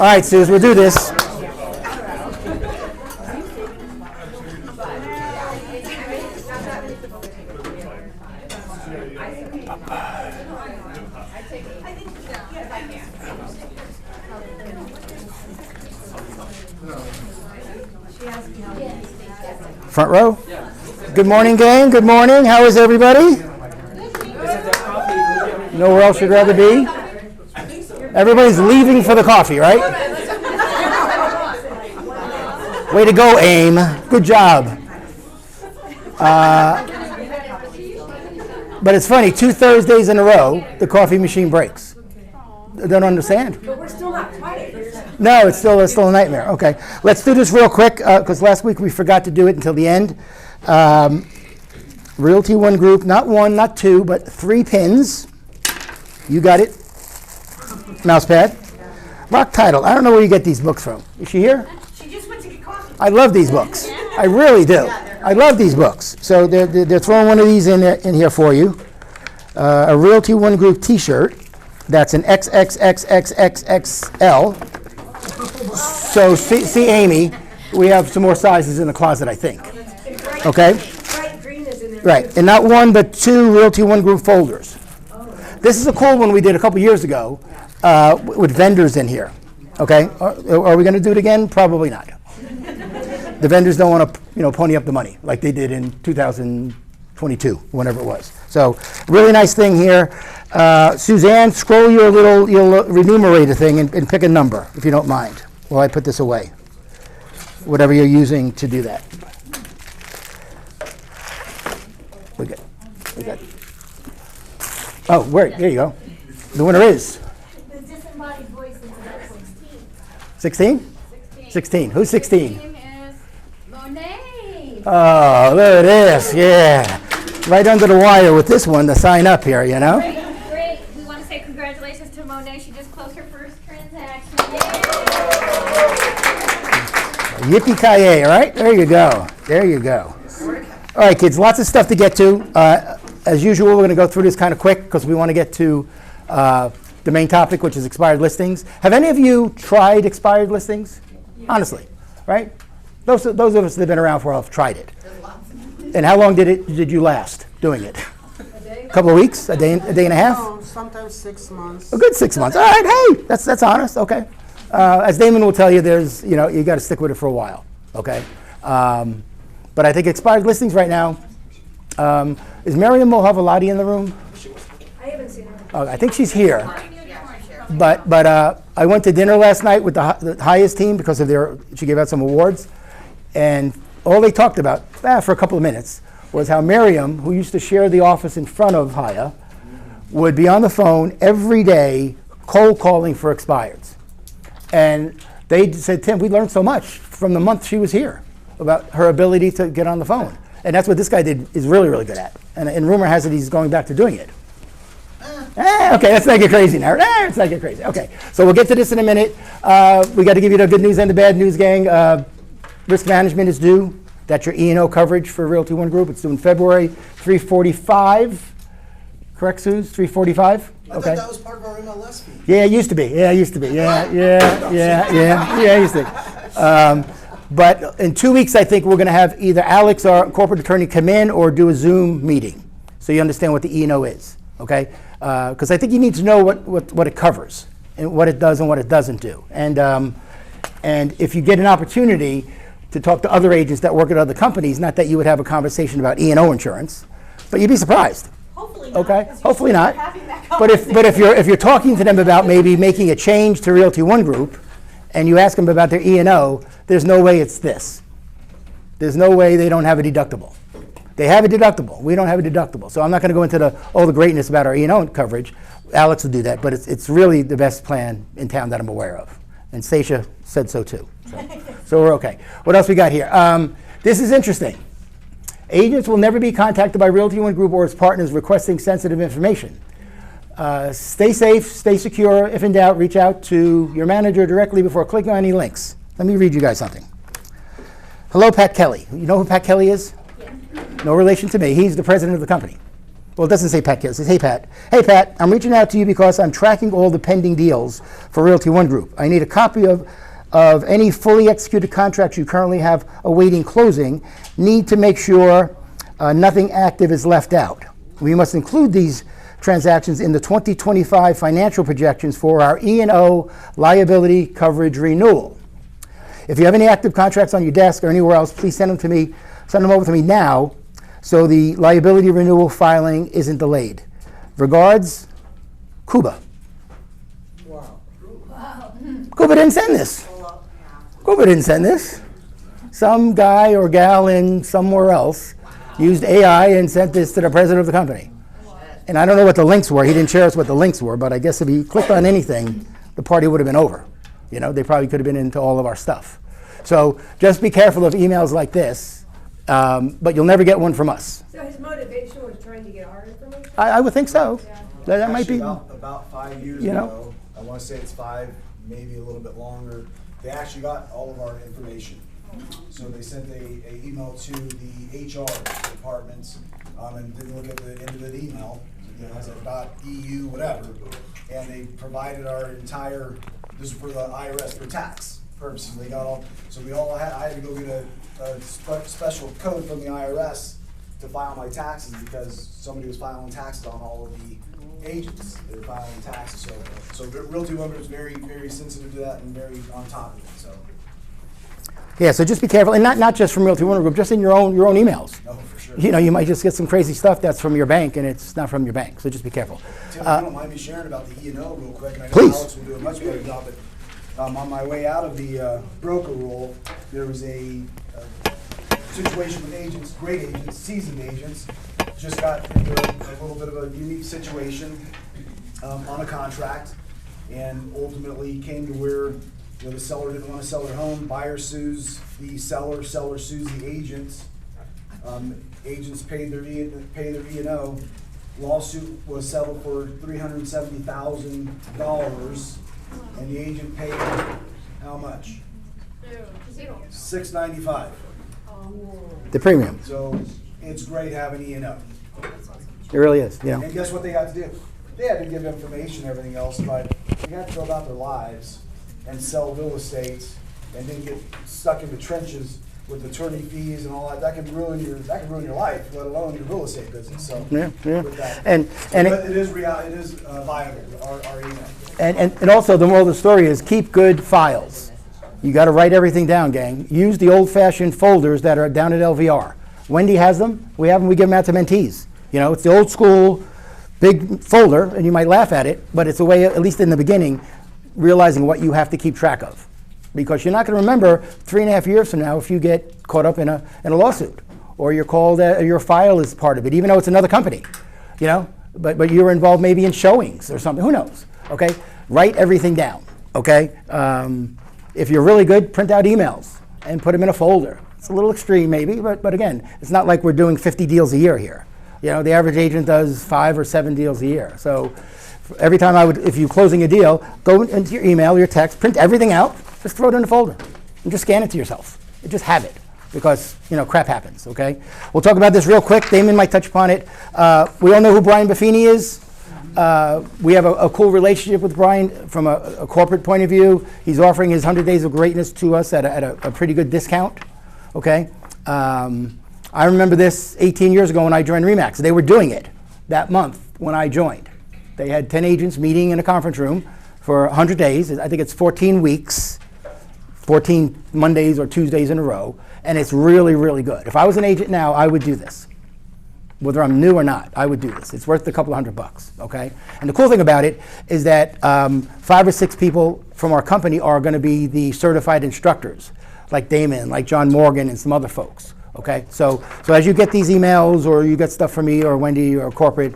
All right, Suze, we'll do this. Front row. Good morning, gang. Good morning. How is everybody? Nowhere else you'd rather be? Everybody's leaving for the coffee, right? Way to go, AIM. Good job. But it's funny, 2 Thursdays in a row, the coffee machine breaks. I don't understand. But we're still not quiet. No, it's still a nightmare. Okay, let's do this real quick because last week we forgot to do it until the end. Realty One Group, not 1, not 2, but 3 pins. You got it. Mousepad. Rock Title. I don't know where you get these books from. Is she here? She just went to get coffee. I love these books. I really do. I love these books. So they're throwing one of these in here for you. A Realty One Group T-shirt. That's an XXXXXXL. So see Amy, we have some more sizes in the closet, I think. Okay? Bright green is in there. Right, and not 1 but 2 Realty One Group folders. This is a cool one we did a couple years ago with vendors in here. Okay, are we going to do it again? Probably not. The vendors don't want to, pony up the money like they did in 2022, whenever it was. So, really nice thing here. Suzanne, scroll your little renumerator thing and pick a number, if you don't mind, while I put this away. Whatever you're using to do that. We got. Oh, wait, there you go. The winner is? The disembodied voice is about 16. 16? Who's 16? Her name is Monet. Oh, there it is, yeah. Right under the wire with this one to sign up here, Great. We want to say congratulations to Monet. She just closed her first transaction. Yippee-ki-yay, all right? There you go. All right, kids, lots of stuff to get to. As usual, we're going to go through this kind of quick because we want to get to the main topic, which is expired listings. Have any of you tried expired listings? Yeah. Honestly, right? Those of us that have been around for a while have tried it. And how long did you last doing it? A couple of weeks? A day and a half? No, sometimes 6 months. A good 6 months. All right, hey, that's honest. Okay. As Damon will tell you, there's you got to stick with it for a while. Okay. But I think expired listings right now. Is Miriam Mohavaladi in the room? I haven't seen her. Oh, I think she's here. But I went to dinner last night with the highest team because of she gave out some awards, and all they talked about for a couple of minutes was how Miriam, who used to share the office in front of Haya, would be on the phone every day cold calling for expireds. And they said, Tim, we learned so much from the month she was here about her ability to get on the phone. And that's what this guy is really, really good at. And rumor has it he's going back to doing it. Okay, let's not get crazy now. Let's not get crazy. Okay, so we'll get to this in a minute. We got to give you the good news and the bad news, gang. Risk management is due. That's your E&O coverage for Realty One Group. It's due in February, 345. Correct, Suze? 345? I thought that was part of our MLS fee. Yeah, it used to be. Yeah, it used to be. Yeah, it used to be. But in 2 weeks, I think we're going to have either Alex, our corporate attorney, come in or do a Zoom meeting so you understand what the E&O is, okay? Because I think you need to know what it covers and what it does and what it doesn't do. And if you get an opportunity to talk to other agents that work at other companies, not that you would have a conversation about E&O insurance, but you'd be surprised. Hopefully not. Okay, hopefully not. But if you're talking to them about maybe making a change to Realty One Group, and you ask them about their E&O, there's no way it's this. There's no way they don't have a deductible. They have a deductible. We don't have a deductible. So I'm not going to go into all the greatness about our E&O coverage. Alex will do that, but it's really the best plan in town that I'm aware of. And Stacia said so too. So we're okay. What else we got here? This is interesting. Agents will never be contacted by Realty One Group or its partners requesting sensitive information. Stay safe, stay secure. If in doubt, reach out to your manager directly before clicking on any links. Let me read you guys something. Hello, Pat Kelly. You know who Pat Kelly is? Yeah. No relation to me. He's the president of the company. Well, it doesn't say Pat Gill. It says, hey, Pat. Hey, Pat, I'm reaching out to you because I'm tracking all the pending deals for Realty One Group. I need a copy of any fully executed contracts you currently have awaiting closing. Need to make sure nothing active is left out. We must include these transactions in the 2025 financial projections for our E&O liability coverage renewal. If you have any active contracts on your desk or anywhere else, please send them to me. Send them over to me now, so the liability renewal filing isn't delayed. Regards, Cuba. Wow. Cuba didn't send this. Cuba didn't send this. Some guy or gal in somewhere else used AI and sent this to the president of the company. And I don't know what the links were. He didn't share us what the links were, but I guess if he clicked on anything, the party would have been over. You know, they probably could have been into all of our stuff. So just be careful of emails like this, but you'll never get one from us. So his motivation was trying to get our information? I would think so. Yeah. That might Actually, be. about 5 years You know? ago, I want to say it's 5, maybe a little bit longer, they actually got all of our information. So they sent a email to the HR departments and didn't look at the end of the email. You know, it has a .eu whatever, and they provided our entire, this is for the IRS for tax purposes. They got all, so I had to go get a special code from the IRS to file my taxes because somebody was filing taxes on all of the agents. They were filing taxes, so Realty One is very, very sensitive to that and very on top of it. So. Yeah, so just be careful, and not just from Realty One Group, just in your own emails. No, for sure. You know, you might just get some crazy stuff that's from your bank, and it's not from your bank. So just be careful. Tim, if you don't mind me sharing about the E&O real quick, and I know Please. Alex will do a much better job, but on my way out of the broker role, there was a situation with agents, great agents, seasoned agents, just got into a little bit of a unique situation on a contract, and ultimately came to where the seller didn't want to sell their home, buyer sues the seller sues the agents. Agents paid their E&O. Lawsuit was settled for $370,000, and the agent paid how much? $695. The premium. So it's great having E&O. It really is. You know. And guess what they had to do? They had to give information and everything else, but they had to go about their lives and sell real estate and then get stuck in the trenches with attorney fees and all that. That can ruin your life, let alone your real estate business. So Yeah. with that. And But it, it is reality. It is viable. Our email. and also the moral of the story is keep good files. You got to write everything down, gang. Use the old-fashioned folders that are down at LVR. Wendy has them. We have them. We give them out to mentees. You know, it's the old school big folder, and you might laugh at it, but it's a way, at least in the beginning, realizing what you have to keep track of. Because you're not going to remember 3.5 years from now if you get caught up in a lawsuit, or you're called, your file is part of it, even though it's another company, you know. But you're involved maybe in showings or something. Who knows? Okay, write everything down. Okay, if you're really good, print out emails and put them in a folder. It's a little extreme maybe, but again, it's not like we're doing 50 deals a year here. You know, the average agent does 5 or 7 deals a year. So every time if you're closing a deal, go into your email, your text, print everything out, just throw it in a folder, and just scan it to yourself. And just have it, because, you know, crap happens, okay? We'll talk about this real quick. Damon might touch upon it. We all know who Brian Buffini is. We have a cool relationship with Brian from a corporate point of view. He's offering his 100 Days of Greatness to us at a pretty good discount, okay? I remember this 18 years ago when I joined RE/MAX. They were doing it that month when I joined. They had 10 agents meeting in a conference room for 100 days. I think it's 14 weeks, 14 Mondays or Tuesdays in a row, and it's really, really good. If I was an agent now, I would do this. Whether I'm new or not, I would do this. It's worth a couple of $100, okay? And the cool thing about it is that 5 or 6 people from our company are going to be the certified instructors, like Damon, like John Morgan, and some other folks. Okay, so as you get these emails or you get stuff from me or Wendy or corporate,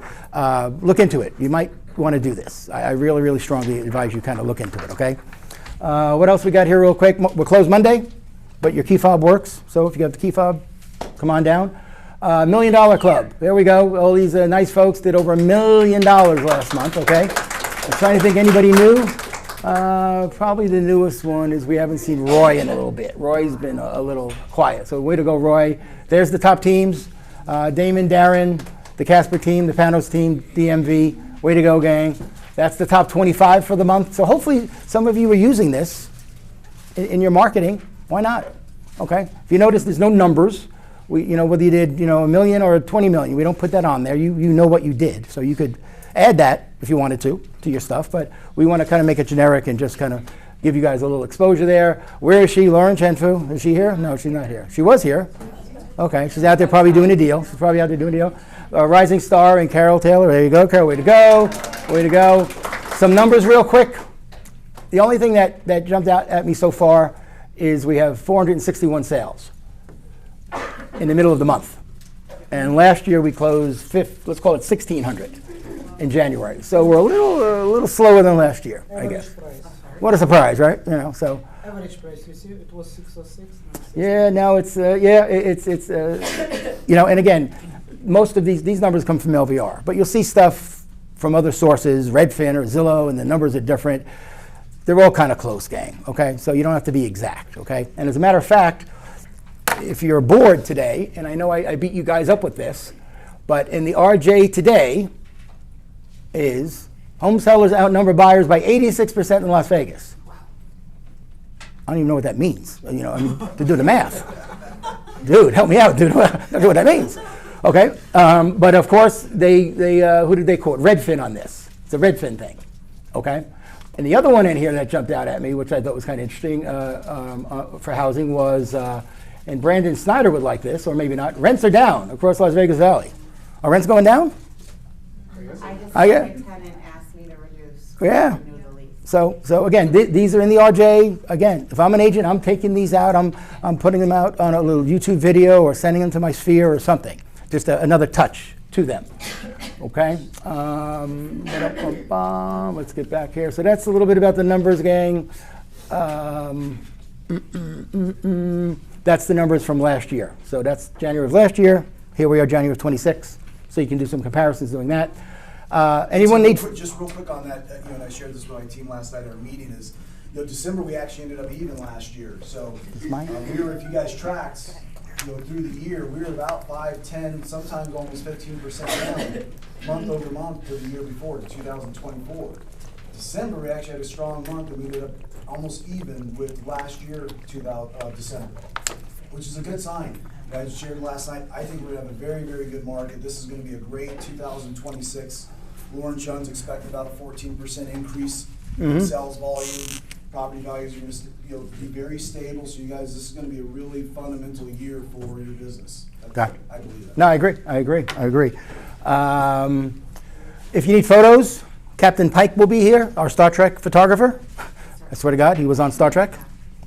look into it. You might want to do this. I really, really strongly advise you kind of look into it, okay? What else we got here real quick? We're closed Monday, but your key fob works. So if you got the key fob, come on down. $1 Million Club. There we go. All these nice folks did over $1 million last month, okay? I'm trying to think anybody new. Probably the newest one is we haven't seen Roy in a little bit. Roy's been a little quiet. So way to go, Roy. There's the top teams. Damon, Darren, the Casper team, the Panos team, DMV. Way to go, gang. That's the top 25 for the month. So hopefully some of you are using this in your marketing. Why not? Okay. If you notice, there's no numbers. Whether you did, $1 million or 20 million, we don't put that on there. You know what you did. So you could add that if you wanted to your stuff. But we want to kind of make it generic and just kind of give you guys a little exposure there. Where is she, Lauren Chenfu? Is she here? No, she's not here. She was here. Okay. She's out there probably doing a deal. She's probably out there doing a deal. Rising Star and Carol Taylor. There you go, Carol. Way to go. Way to go. Some numbers real quick. The only thing that jumped out at me so far is we have 461 sales in the middle of the month. And last year we closed let's call it 1,600 in January. So we're a little slower than last year, I guess. Price. What a surprise, right? So. Average price, you see, it was 606. Yeah, now it's and again, most of these numbers come from LVR, but you'll see stuff from other sources, Redfin or Zillow, and the numbers are different. They're all kind of close, gang, okay? So you don't have to be exact, okay? And as a matter of fact, if you're bored today, and I know I beat you guys up with this, but in the RJ today is home sellers outnumber buyers by 86% in Las Vegas. I don't even know what that means, to do the math. Dude, help me out, dude. I don't know what that means. Okay, but of course, they who did they quote? Redfin on this. It's a Redfin thing, okay? And the other one in here that jumped out at me, which I thought was kind of interesting for housing was, and Brandon Snyder would like this, or maybe not, rents are down across Las Vegas Valley. Are rents going down? I just I had get- a tenant ask me to reduce. Yeah. Renew the lease. So again, these are in the RJ. Again, if I'm an agent, I'm taking these out. I'm putting them out on a little YouTube video or sending them to my sphere or something. Just another touch to them. Okay. Let's get back here. So that's a little bit about the numbers, gang. That's the numbers from last year. So that's January of last year. Here we are, January of 26. So you can do some comparisons doing that. Anyone need? Just real quick on that, and I shared this with my team last night at our meeting, is December we actually ended up even last year. So mine? we were, if you guys tracked, through the year, we were about 5, 10, sometimes almost 15% down month over month to the year before, to 2024. December, we actually had a strong month, and we ended up almost even with last year, December, which is a good sign. I shared last night, I think we're going to have a very, very good market. This is going to be a great 2026. Lauren Chun's expecting about a 14% increase in sales volume. Property values are going to be very stable. So you guys, this is going to be a really fundamental year for your business. Got it. I believe that. No, I agree. If you need photos, Captain Pike will be here, our Star Trek photographer. I swear to God, he was on Star Trek.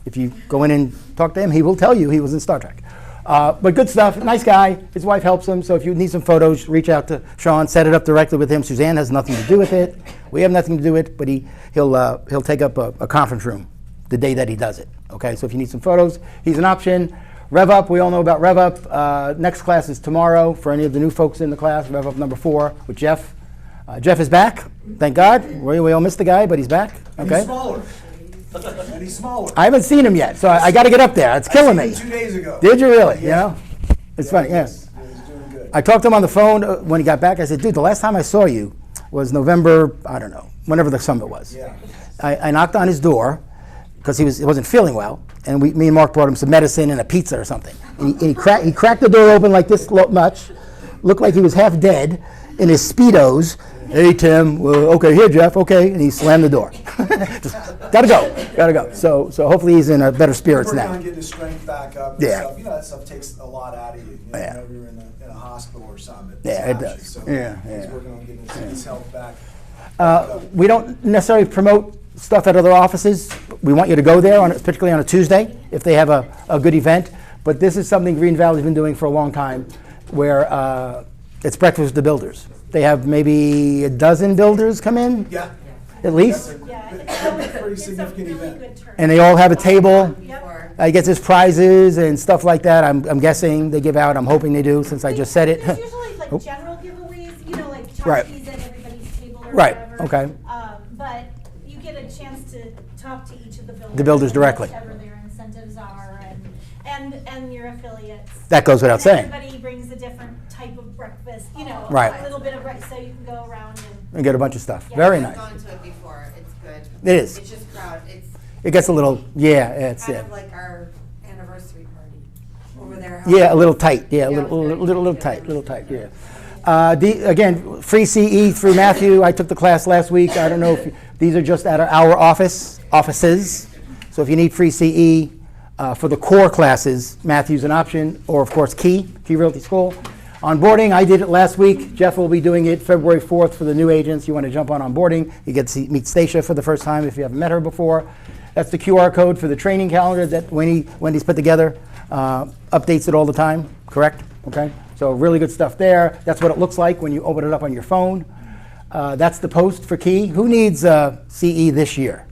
If you go in and talk to him, he will tell you he was in Star Trek. But good stuff, nice guy. His wife helps him, so if you need some photos, reach out to Sean, set it up directly with him. Suzanne has nothing to do with it. We have nothing to do with it, but he'll take up a conference room the day that he does it. Okay, so if you need some photos, he's an option. Rev Up, we all know about Rev Up. Next class is tomorrow for any of the new folks in the class. Rev Up number 4 with Jeff. Jeff is back, thank God. We all missed the guy, but he's back. And Okay. he's smaller. And he's smaller. I haven't seen him yet, so I got to get up there. It's killing I me. seen him 2 days ago. Did you really? Yeah. It's funny, Yes. yes. Yeah, he's doing good. I talked to him on the phone when he got back. I said, dude, the last time I saw you was November, I don't know, whenever the summit was. Yeah. I knocked on his door because he wasn't feeling well, and me and Mark brought him some medicine and a pizza or something. And he cracked the door open like this much, looked like he was half dead in his Speedos. Hey, Tim, well, okay, here, Jeff, okay. And he slammed the door. Just, gotta go. So hopefully he's in a better spirits Working now. on getting his strength back up and Yeah. stuff. That stuff takes a lot out of you. Yeah. Whenever you're in a hospital or something. Yeah, it snaps you. does. So Yeah. he's working on getting his health back. We don't necessarily promote stuff at other offices. We want you to go there, particularly on a Tuesday, if they have a good event. But this is something Green Valley's been doing for a long time, where it's breakfast with the builders. They have maybe a dozen builders come in, Yeah. at least, That's a pretty significant event. and they all have a table. Before. He gets his prizes and stuff like that. I'm guessing they give out. I'm hoping they do, since I just said it. There's usually Oh. like general giveaways, like Right. tchotchkes at everybody's table or Right, whatever. okay. But you get a chance to talk to each of the builders. The builders and directly. Whatever their incentives are and your affiliates. That goes without And saying. Everybody brings a different type of breakfast, Right. A little bit of, so you can go around And get a bunch of stuff. Yeah. Very I've nice. gone to it before, it's good. It is. It's just crowded, it's It gets a little, yeah, it's, kind yeah. of like our anniversary party over there. Yeah, a little tight, yeah, a Yeah, little, it was little, very little tight, yeah. Again, free CE through Matthew. I took the class last week. I don't know if, these are just at our offices. So if you need free CE for the core classes, Matthew's an option, or of course Key Realty School. Onboarding, I did it last week. Jeff will be doing it February 4th for the new agents. You want to jump on onboarding. You get to meet Stacia for the first time if you haven't met her before. That's the QR code for the training calendar that Wendy's put together. Updates it all the time, correct? Okay, so really good stuff there. That's what it looks like when you open it up on your phone. That's the post for Key. Who needs CE this year?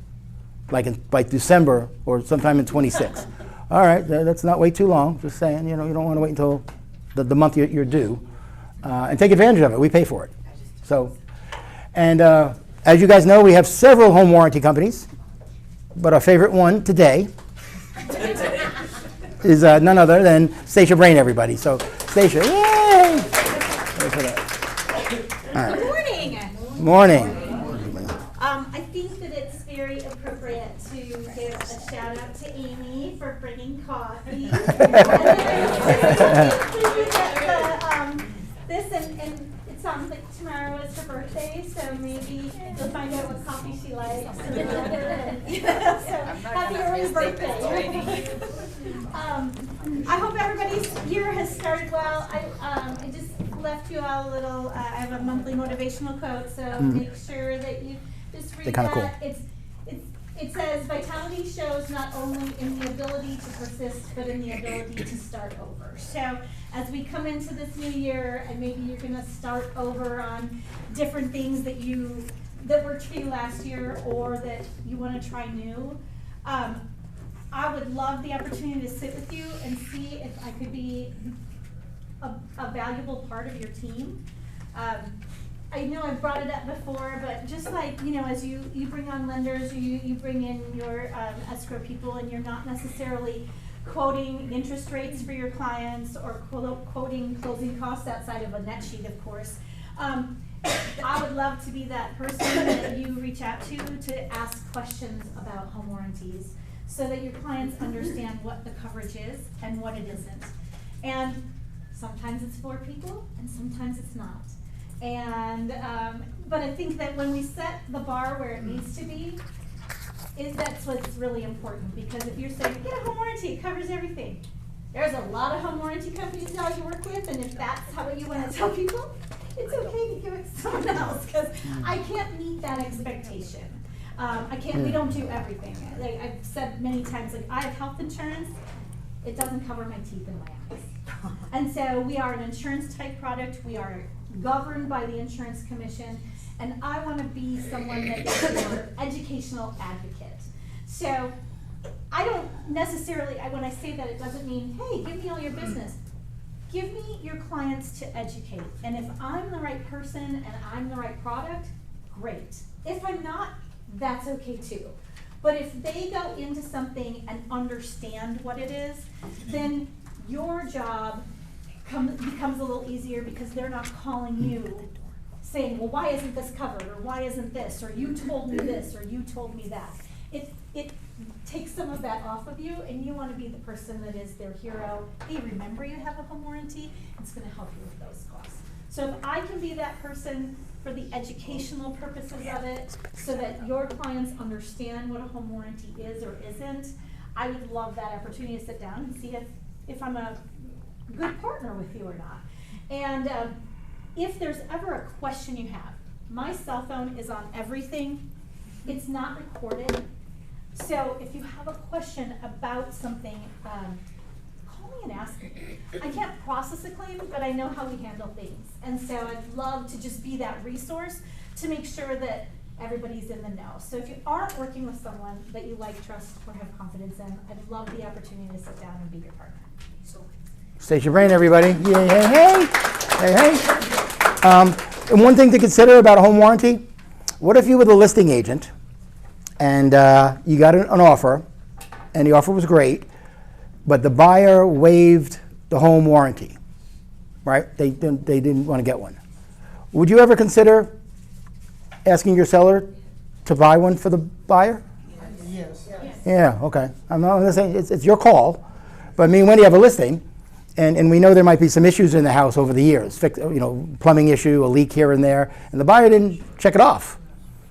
Like December or sometime in 26. All right, that's not wait too long. Just saying, you don't want to wait until the month you're due. And take advantage of it. We pay for it. So, and as you guys know, we have several home warranty companies, but our favorite one today is none other than Stacia Brain, everybody. So, Stacia, yay! Good morning. Morning. I think that it's very appropriate to give a shout out to Amy for bringing coffee. This and it sounds like tomorrow is her birthday, so maybe you'll find out what coffee she likes. So happy early birthday. I hope everybody's year has started well. I just left you all a little. I have a monthly motivational quote, so make sure that you just read They're kinda that. cool. It says vitality shows not only in the ability to persist, but in the ability to start over. So as we come into this new year, and maybe you're going to start over on different things that were true last year, or that you want to try new. I would love the opportunity to sit with you and see if I could be a valuable part of your team. I know I've brought it up before, but just like, as you bring on lenders, you bring in your escrow people, and you're not necessarily quoting interest rates for your clients or quoting closing costs outside of a net sheet, of course. I would love to be that person that you reach out to ask questions about home warranties, so that your clients understand what the coverage is and what it isn't. And sometimes it's for people, and sometimes it's not. And but I think that when we set the bar where it needs to be, that's what's really important. Because if you're saying, get a home warranty, it covers everything. There's a lot of home warranty companies now you work with, and if that's how you want to tell people, it's okay to give it to someone else, because I can't meet that expectation. We don't do everything. Like I've said many times, like I have health insurance, it doesn't cover my teeth and my eyes. And so we are an insurance type product, we are governed by the Insurance Commission, and I want to be someone that is your educational advocate. So I don't necessarily, when I say that, it doesn't mean, hey, give me all your business. Give me your clients to educate. And if I'm the right person and I'm the right product, great. If I'm not, that's okay too. But if they go into something and understand what it is, then your job becomes a little easier, because they're not calling you saying, well, why isn't this covered, or why isn't this, or you told me this, or you told me that. It takes some of that off of you, and you want to be the person that is their hero. Hey, remember you have a home warranty? It's going to help you with those costs. So if I can be that person for the educational purposes of it, so that your clients understand what a home warranty is or isn't, I would love that opportunity to sit down and see if I'm a good partner with you or not. And if there's ever a question you have, my cell phone is on everything. It's not recorded. So if you have a question about something, call me and ask me. I can't process a claim, but I know how we handle things. And so I'd love to just be that resource to make sure that everybody's in the know. So if you aren't working with someone that you like, trust, or have confidence in, I'd love the opportunity to sit down and be your partner. Stacia Brain, everybody. Yay, hey, hey. Hey, hey. And one thing to consider about a home warranty, what if you were the listing agent and you got an offer, and the offer was great, but the buyer waived the home warranty, right? They didn't want to get one. Would you ever consider asking your seller to buy one for the buyer? Yes. Yeah, okay. I'm not saying, it's your call, but me and Wendy have a listing, and we know there might be some issues in the house over the years, plumbing issue, a leak here and there, and the buyer didn't check it off.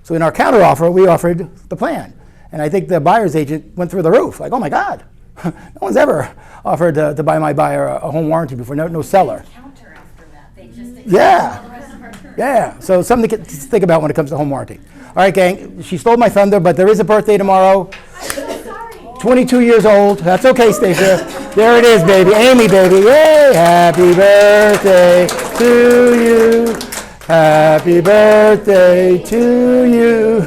So in our counter offer, we offered the plan. And I think the buyer's agent went through the roof, like, oh my God, no one's ever offered to buy my buyer a home warranty before, no seller. Counter after that, they just. Yeah. The rest of our terms. Yeah, so something to think about when it comes to home warranty. All right, gang, she stole my thunder, but there is a birthday tomorrow. I'm so sorry. 22 years old. That's okay, Stacia. There it is, baby. Amy, baby. Yay! Happy birthday to you. Happy birthday to you.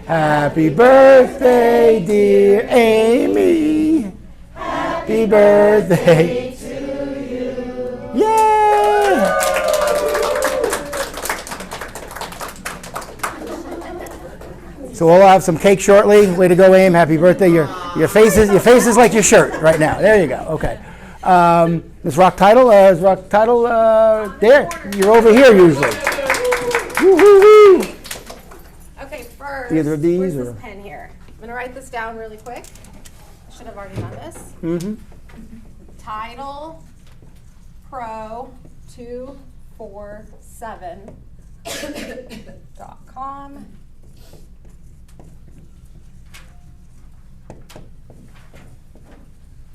Happy birthday, dear Amy. Happy birthday to you. Yay! So we'll have some cake shortly. Way to go, Aim. Happy birthday. Your face is like your shirt right now. There you go. Okay. Ms. Rock Title, there. You're over here usually. Woo-hoo-hoo. Okay, first, Either of these where's or- this pen here? I'm gonna write this down really quick. I should have already done this. Mm-hmm. Title Pro 247.com.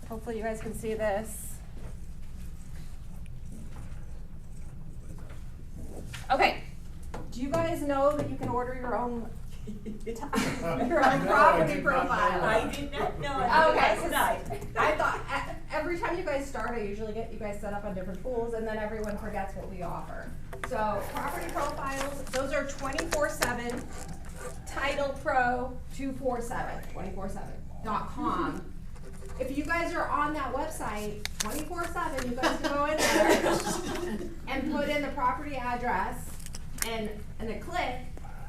Hopefully you guys can see this. Okay, do you guys know that you can order your own property profile? I did not know it. Okay, 'cause I thought every time you guys start, I usually get you guys set up on different pools, and then everyone forgets what we offer. So property profiles, those are 24/7. Title Pro 247.com. If you guys are on that website 24/7, you guys can go in there and put in the property address, and a click,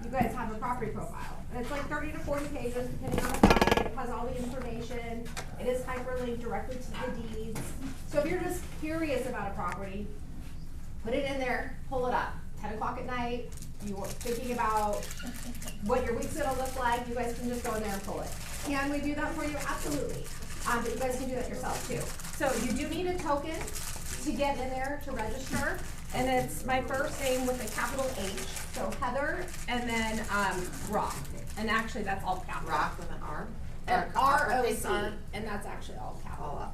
you guys have a property profile. And it's like 30 to 40 pages, depending on the property. It has all the information. It is hyperlinked directly to the deeds. So if you're just curious about a property, put it in there, pull it up. 10 o'clock at night, you are thinking about what your week's gonna look like, you guys can just go in there and pull it. Can we do that for you? Absolutely. But you guys can do that yourself too. So you do need a token to get in there to register. And it's my first name with a capital H, so Heather, and then Rock. And actually, that's all capital. Rock with an R. R-O-C, and that's actually all capital.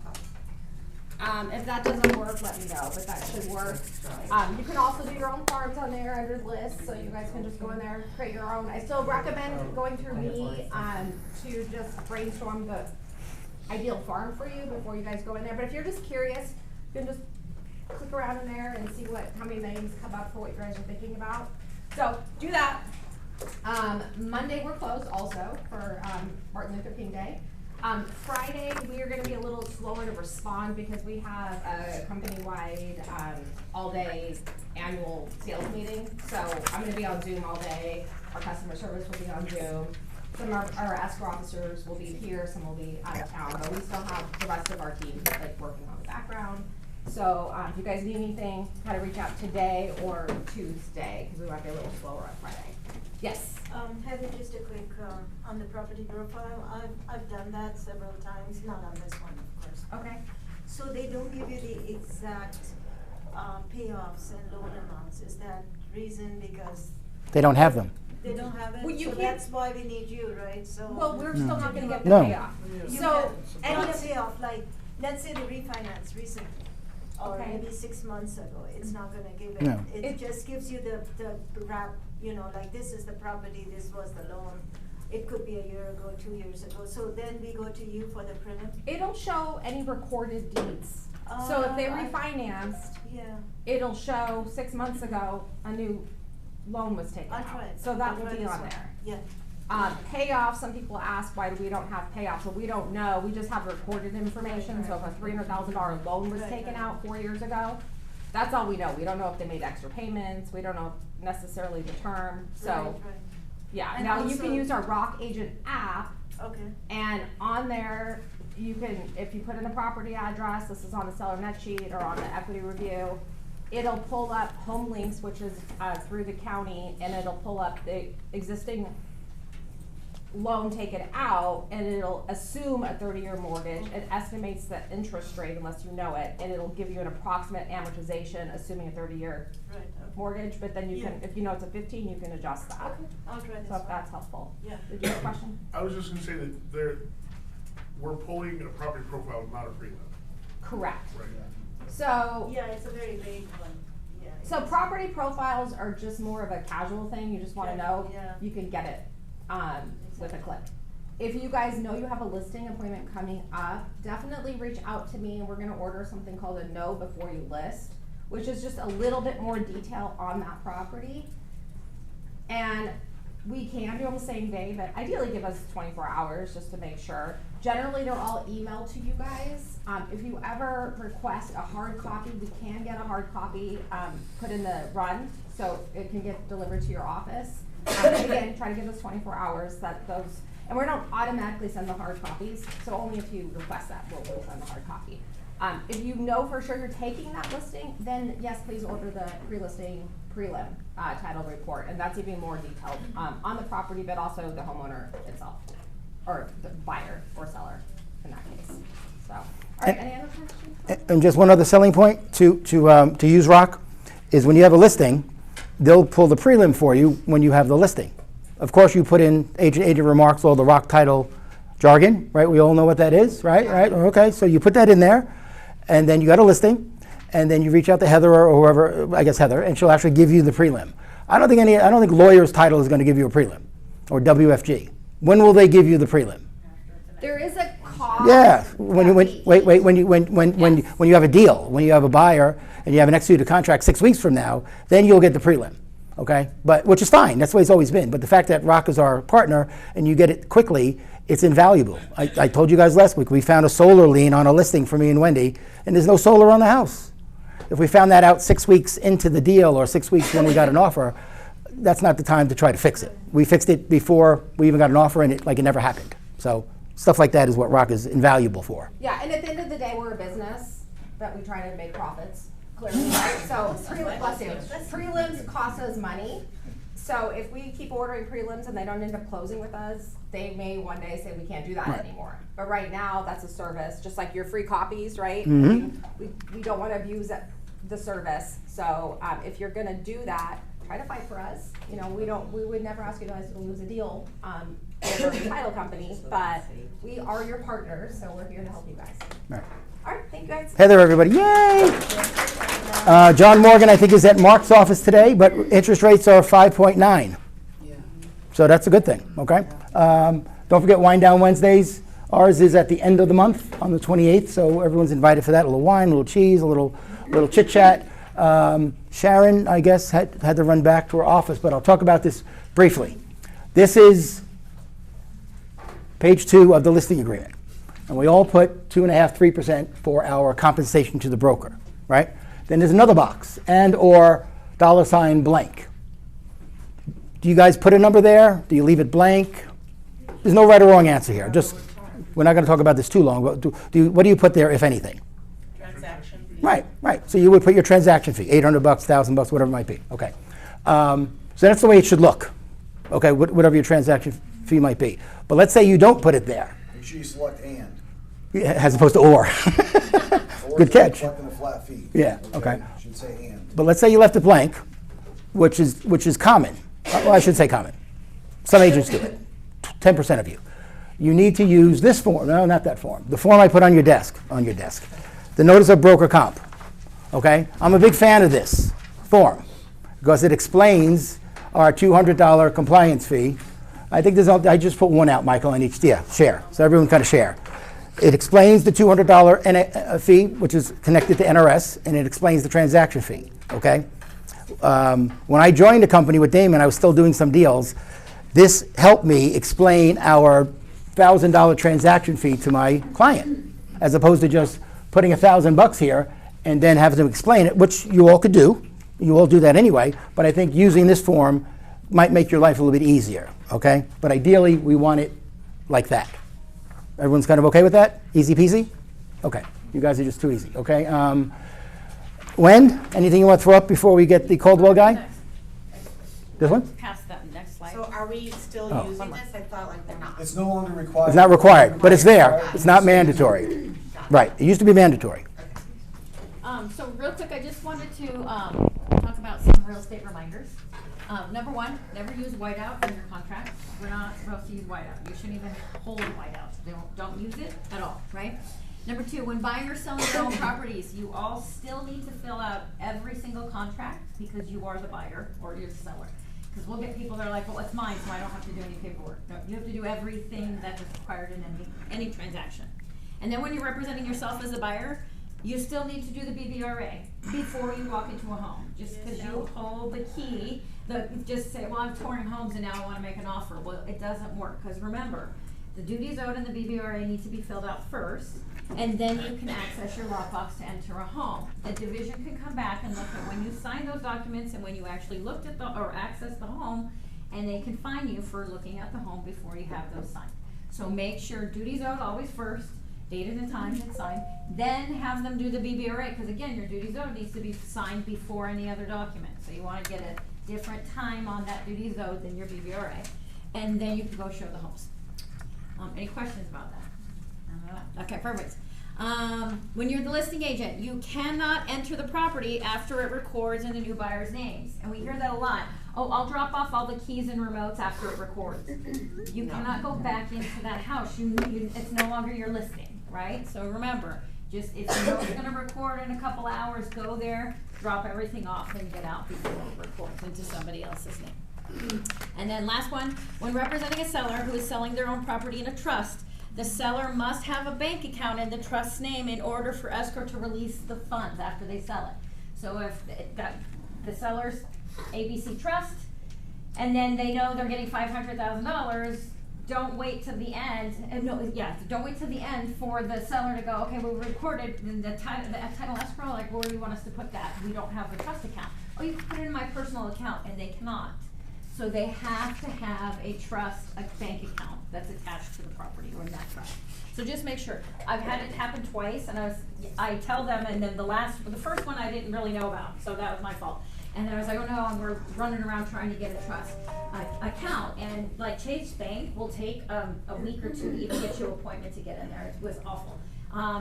If that doesn't work, let me know, but that should work. You can also do your own farms on there under lists, so you guys can just go in there and create your own. I still recommend going through me to just brainstorm the ideal farm for you before you guys go in there. But if you're just curious, you can just click around in there and see how many names come up for what you guys are thinking about. So do that. Monday we're closed also for Martin Luther King Day. Friday we are going to be a little slower to respond because we have a company-wide all-day annual sales meeting. So I'm going to be on Zoom all day. Our customer service will be on Zoom. Some of our escrow officers will be here, some will be out of town, but we still have the rest of our team working on the background. So if you guys need anything, kind of reach out today or Tuesday, because we might be a little slower on Friday. Yes? Heather, just a quick, on the property profile, I've done that several times, not on this one, of course. Okay. So they don't give you the exact, payoffs and loan amounts, is that reason because They don't have them. they don't have it? Well, you So can't- that's why we need you, right, so. Well, we're still not gonna get the No. payoff. You So, can- any not of, payoff, like, let's say the refinance recently, or Okay. maybe 6 months ago, it's not gonna give it. No. It It- just gives you the wrap, like this is the property, this was the loan. It could be a year ago, 2 years ago, so then we go to you for the prelim? it'll show any recorded deeds. So if they refinanced, Yeah, it'll show 6 months ago, a new loan was taken I'll out. try it. So that I'll will try be this on one. there. Yeah. Payoffs, some people ask why we don't have payoffs, but we don't know, we just have recorded information, so if a $300,000 loan was Right, taken right. out 4 years ago, that's all we know, we don't know if they made extra payments, we don't know necessarily the term, so, Right, right. yeah. And Now, you also- can use our Rock Agent app, Okay, and on there, you can, if you put in the property address, this is on the seller net sheet or on the equity review, it'll pull up home links, which is through the county, and it'll pull up the existing loan taken out, and it'll assume a 30-year mortgage. It estimates the interest rate unless you know it, and it'll give you an approximate amortization assuming a 30-year mortgage, but then you can, if you know it's a 15, you can adjust that. Okay, I'll try this So if one. that's helpful. Yeah. Did you have a question? I was just gonna say that we're pulling a property profile, not a prelim. Correct. Right. So, Yeah, it's a very vague one, yeah. so property profiles are just more of a casual thing. You just wanna know, Yeah. you can get it, with a click. If you guys know you have a listing appointment coming up, definitely reach out to me, and we're gonna order something called a know before you list, which is just a little bit more detail on that property. And we can do them the same day, but ideally give us 24 hours just to make sure. Generally, they're all emailed to you guys. If you ever request a hard copy, we can get a hard copy put in the run, so it can get delivered to your office. Again, try to give us 24 hours that those, and we don't automatically send the hard copies, so only if you request that, we'll send the hard copy. If you know for sure you're taking that listing, then yes, please order the pre-listing prelim title report, and that's even more detailed on the property, but also the homeowner itself, or the buyer or seller in that case. So, all right, any other questions? And just one other selling point to use Rock is when you have a listing, they'll pull the prelim for you when you have the listing. Of course, you put in agent remarks, all the Rock title jargon, right? We all know what that is, right? Right? Okay, so you put that in there, and then you got a listing, and then you reach out to Heather or whoever, I guess Heather, and she'll actually give you the prelim. I don't think lawyer's title is going to give you a prelim, or WFG. When will they give you the prelim? There is a cost. Yeah, when you have a deal, when you have a buyer and you have an executed contract 6 weeks from now, then you'll get the prelim, okay? But which is fine. That's the way it's always been. But the fact that Rock is our partner and you get it quickly, it's invaluable. I told you guys last week we found a solar lien on a listing for me and Wendy, and there's no solar on the house. If we found that out 6 weeks into the deal or 6 weeks when we got an offer, that's not the time to try to fix it. We fixed it before we even got an offer, and it never happened. So stuff like that is what Rock is invaluable for. Yeah, and at the end of the day, we're a business that we try to make profits, clearly, right? So prelims cost us money. So if we keep ordering prelims and they don't end up closing with us, they may one day say we can't do that anymore. But right now, that's a service, just like your free copies, right? I mean, we don't want to abuse the service. So if you're going to do that, try to fight for us. You know, we would never ask you guys to lose a deal over a title company, but we are your partners, so we're here to help you guys. Right. All right, thank you guys. Heather, everybody, yay! John Morgan, I think, is at Mark's office today, but interest rates are 5.9. So that's a good thing, okay? Don't forget Wine Down Wednesdays. Ours is at the end of the month on the 28th, so everyone's invited for that. A little wine, a little cheese, a little chit-chat. Sharon, I guess, had to run back to her office, but I'll talk about this briefly. This is page 2 of the listing agreement. And we all put 2.5%, 3% for our compensation to the broker, right? Then there's another box, and or $ blank. Do you guys put a number there? Do you leave it blank? There's no right or wrong answer here. Just, we're not going to talk about this too long, but what do you put there, if anything? Transaction fee. Right. So you would put your transaction fee, $800, $1,000, whatever it might be. Okay. So that's the way it should look. Okay, whatever your transaction fee might be. But let's say you don't put it there. Make sure you select and. As opposed to or. Good catch. Selecting a flat fee. Yeah, okay. Should say and. But let's say you left it blank, which is common. Well, I should say common. Some agents do it. 10% of you. You need to use this form. No, not that form. The form I put on your desk. The notice of broker comp. Okay? I'm a big fan of this form because it explains our $200 compliance fee. I think I just put one out, Michael, on each. Yeah, share. So everyone kind of share. It explains the $200 fee, which is connected to NRS, and it explains the transaction fee. Okay? When I joined the company with Damon, I was still doing some deals. This helped me explain our $1,000 transaction fee to my client, as opposed to just putting $1,000 here and then having to explain it, which you all could do. You all do that anyway, but I think using this form might make your life a little bit easier, okay? But ideally, we want it like that. Everyone's kind of okay with that? Easy peasy? Okay, you guys are just too easy, okay? When? Anything you want to throw up before we get the Caldwell guy? This one? Pass that next slide. So are we still Oh. using this? I thought like they're not. It's no longer required. It's not required, but it's there. It's not mandatory. Right, it used to be mandatory. So real quick, I just wanted to, talk about some real estate reminders. Number one, never use whiteout in your contract. We're not supposed to use whiteout. You shouldn't even hold whiteout. Don't use it at all, right? Number two, when buying or selling your own properties, you all still need to fill out every single contract because you are the buyer or you're the seller. Because we'll get people that are like, well, it's mine, so I don't have to do any paperwork. No, you have to do everything that is required in any transaction. And then when you're representing yourself as a buyer, you still need to do the BBRA before you walk into a home. Just because you hold the key, just say, well, I'm touring homes and now I want to make an offer. Well, it doesn't work, because remember, the duties owed and the BBRA need to be filled out first, and then you can access your lockbox to enter a home. The division can come back and look at when you signed those documents and when you actually looked at or accessed the home, and they can fine you for looking at the home before you have those signed. So make sure duties owed always first, dated and timed and signed, then have them do the BBRA, because again, your duties owed needs to be signed before any other document. So you want to get a different time on that duties owed than your BBRA, and then you can go show the homes. Any questions about that? Okay, perfect. When you're the listing agent, you cannot enter the property after it records in the new buyer's names. And we hear that a lot. Oh, I'll drop off all the keys and remotes after it records. You cannot go back into that house. It's no longer your listing, right? So remember, just if you know it's gonna record in a couple hours, go there, drop everything off, and get out before it records into somebody else's name. And then last one, when representing a seller who is selling their own property in a trust, the seller must have a bank account in the trust's name in order for escrow to release the funds after they sell it. So if the seller's ABC Trust, and then they know they're getting $500,000, don't wait till the end. Don't wait till the end for the seller to go, okay, we recorded the title escrow, like, where do you want us to put that? We don't have the trust account. Oh, you can put it in my personal account, and they cannot. So they have to have a trust, a bank account that's attached to the property or in that trust. So just make sure. I've had it happen twice, and I tell them, and then the first one I didn't really know about, so that was my fault. And then I was like, oh no, and we're running around trying to get a trust account, and like Chase Bank will take a week or two to even get you an appointment to get in there. It was awful.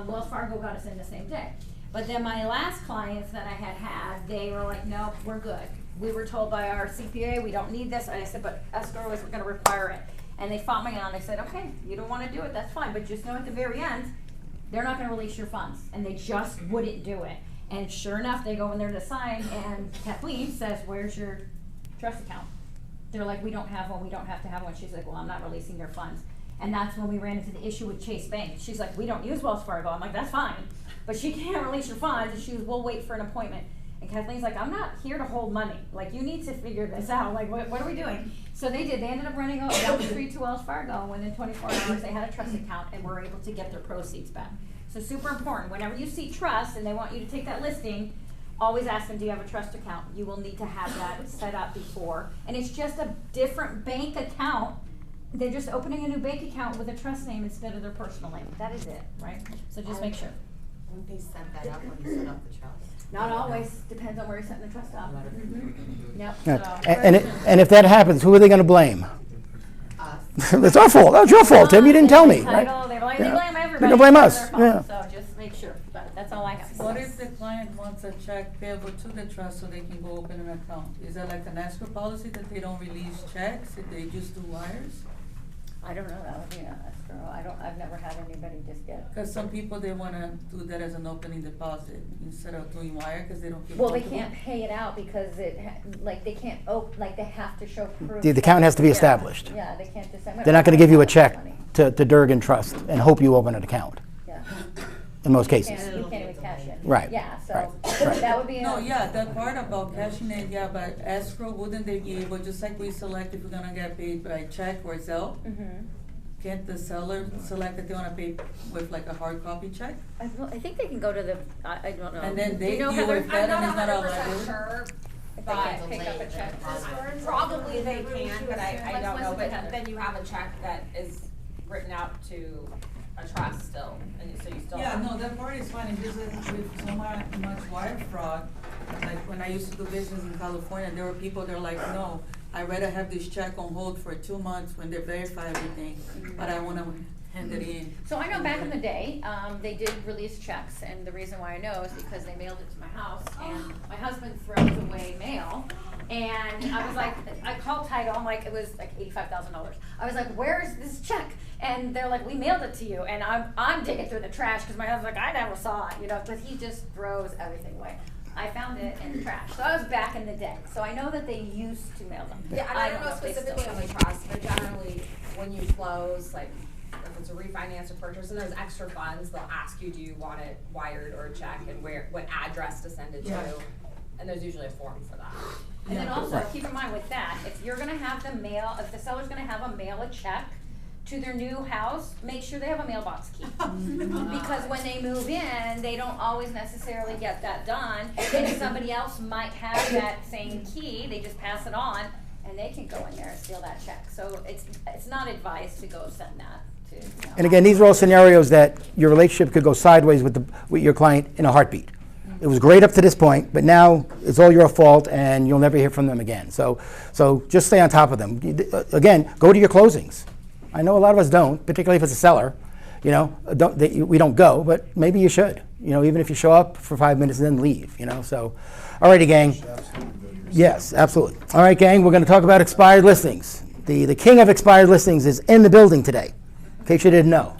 Wells Fargo got us in the same day. But then my last clients that I had, they were like, no, we're good. We were told by our CPA, we don't need this. And I said, but escrow is going to require it. And they fought me on. They said, okay, you don't want to do it, that's fine. But just know at the very end, they're not going to release your funds. And they just wouldn't do it. And sure enough, they go in there to sign, and Kathleen says, where's your trust account? They're like, we don't have one, we don't have to have one. She's like, well, I'm not releasing your funds. And that's when we ran into the issue with Chase Bank. She's like, we don't use Wells Fargo. I'm like, that's fine. But she can't release your funds. And she was, we'll wait for an appointment. And Kathleen's like, I'm not here to hold money. Like, you need to figure this out. Like, what are we doing? So they did. They ended up running down the street to Wells Fargo, and within 24 hours, they had a trust account and were able to get their proceeds back. So super important. Whenever you see trust and they want you to take that listing, always ask them, do you have a trust account? You will need to have that set up before. And it's just a different bank account. They're just opening a new bank account with a trust name instead of their personal name. That is it, right? So just make sure. Wouldn't they set that up when you set up the trust? Not always. Depends on where you're setting the trust up. Yep. Yeah. So. And if that happens, who are they going to blame? Us. It's our fault. That's your fault, Tim. You didn't tell me. Right? Title, they blame Yeah. everybody. They're gonna blame It's us. their fault. Yeah. So just make sure. But that's all I have. What if the client wants a check payable to the trust so they can go open an account? Is that like an escrow policy that they don't release checks if they just do wires? I don't know. That would be an escrow. I've never had anybody just get. Cause some people, they wanna do that as an opening deposit instead of doing wire, cause they don't feel Well, they comfortable. can't pay it out because they can't like they have to show proof. The account has to be Yeah. established. Yeah, they can't just say. They're not going to give you a check Money. to Durgan Trust and hope you open an account, Yeah. in most You cases. can't even cash it. Right. Yeah, so Right. that would be. No, yeah, that part about cashing it, yeah, but escrow, wouldn't they be able, just like we select if we're gonna get paid by check or Zelle? Mm-hmm. Can't the seller select that they wanna pay with like a hard copy check? I think they can go to the. I don't know. And then they Do you know, deal Heather? with that and it's not a 100% liability? sure, If they but can pick up a check. probably they can, but I Let's don't know, listen to but Heather. then you have a check that is written out to a trust still, and so you still. Yeah, no, that part is fine, it's just that with so much wire fraud, like when I used to do business in California, there were people that were like, no, I'd rather have this check on hold for 2 months when they verify everything, but I wanna hand it in. So I know back in the day, they did release checks, and the reason why I know is because they mailed it to my house, and my husband throws away mail, and I was like, I called title, I'm like, it was like $85,000. I was like, where's this check? And they're like, we mailed it to you, and I'm digging through the trash, because my husband's like, I never saw it, you know, but he just throws everything away. I found it in the trash, so I was back in the day, so I know that they used to mail them. Yeah, and I don't know if they still specifically on do. the trust, but generally, when you close, like, if it's a refinance or purchase, and there's extra funds, they'll ask you, do you want it wired or a check, and what address to send it to, and there's usually a form for that. And then also, keep in mind with that, if you're gonna have them mail, if the seller's gonna have them mail a check to their new house, make sure they have a mailbox key. Because when they move in, they don't always necessarily get that done, and somebody else might have that same key, they just pass it on, and they can go in there and steal that check. So it's not advised to go send that to, you know. And again, these are all scenarios that your relationship could go sideways with your client in a heartbeat. It was great up to this point, but now it's all your fault, and you'll never hear from them again. So just stay on top of them. Again, go to your closings. I know a lot of us don't, particularly if it's a seller. You know, we don't go, but maybe you should. You know, even if you show up for 5 minutes and then leave. You know, so all righty, gang. Yes, absolutely. All right, gang. We're going to talk about expired listings. The king of expired listings is in the building today. In case you didn't know.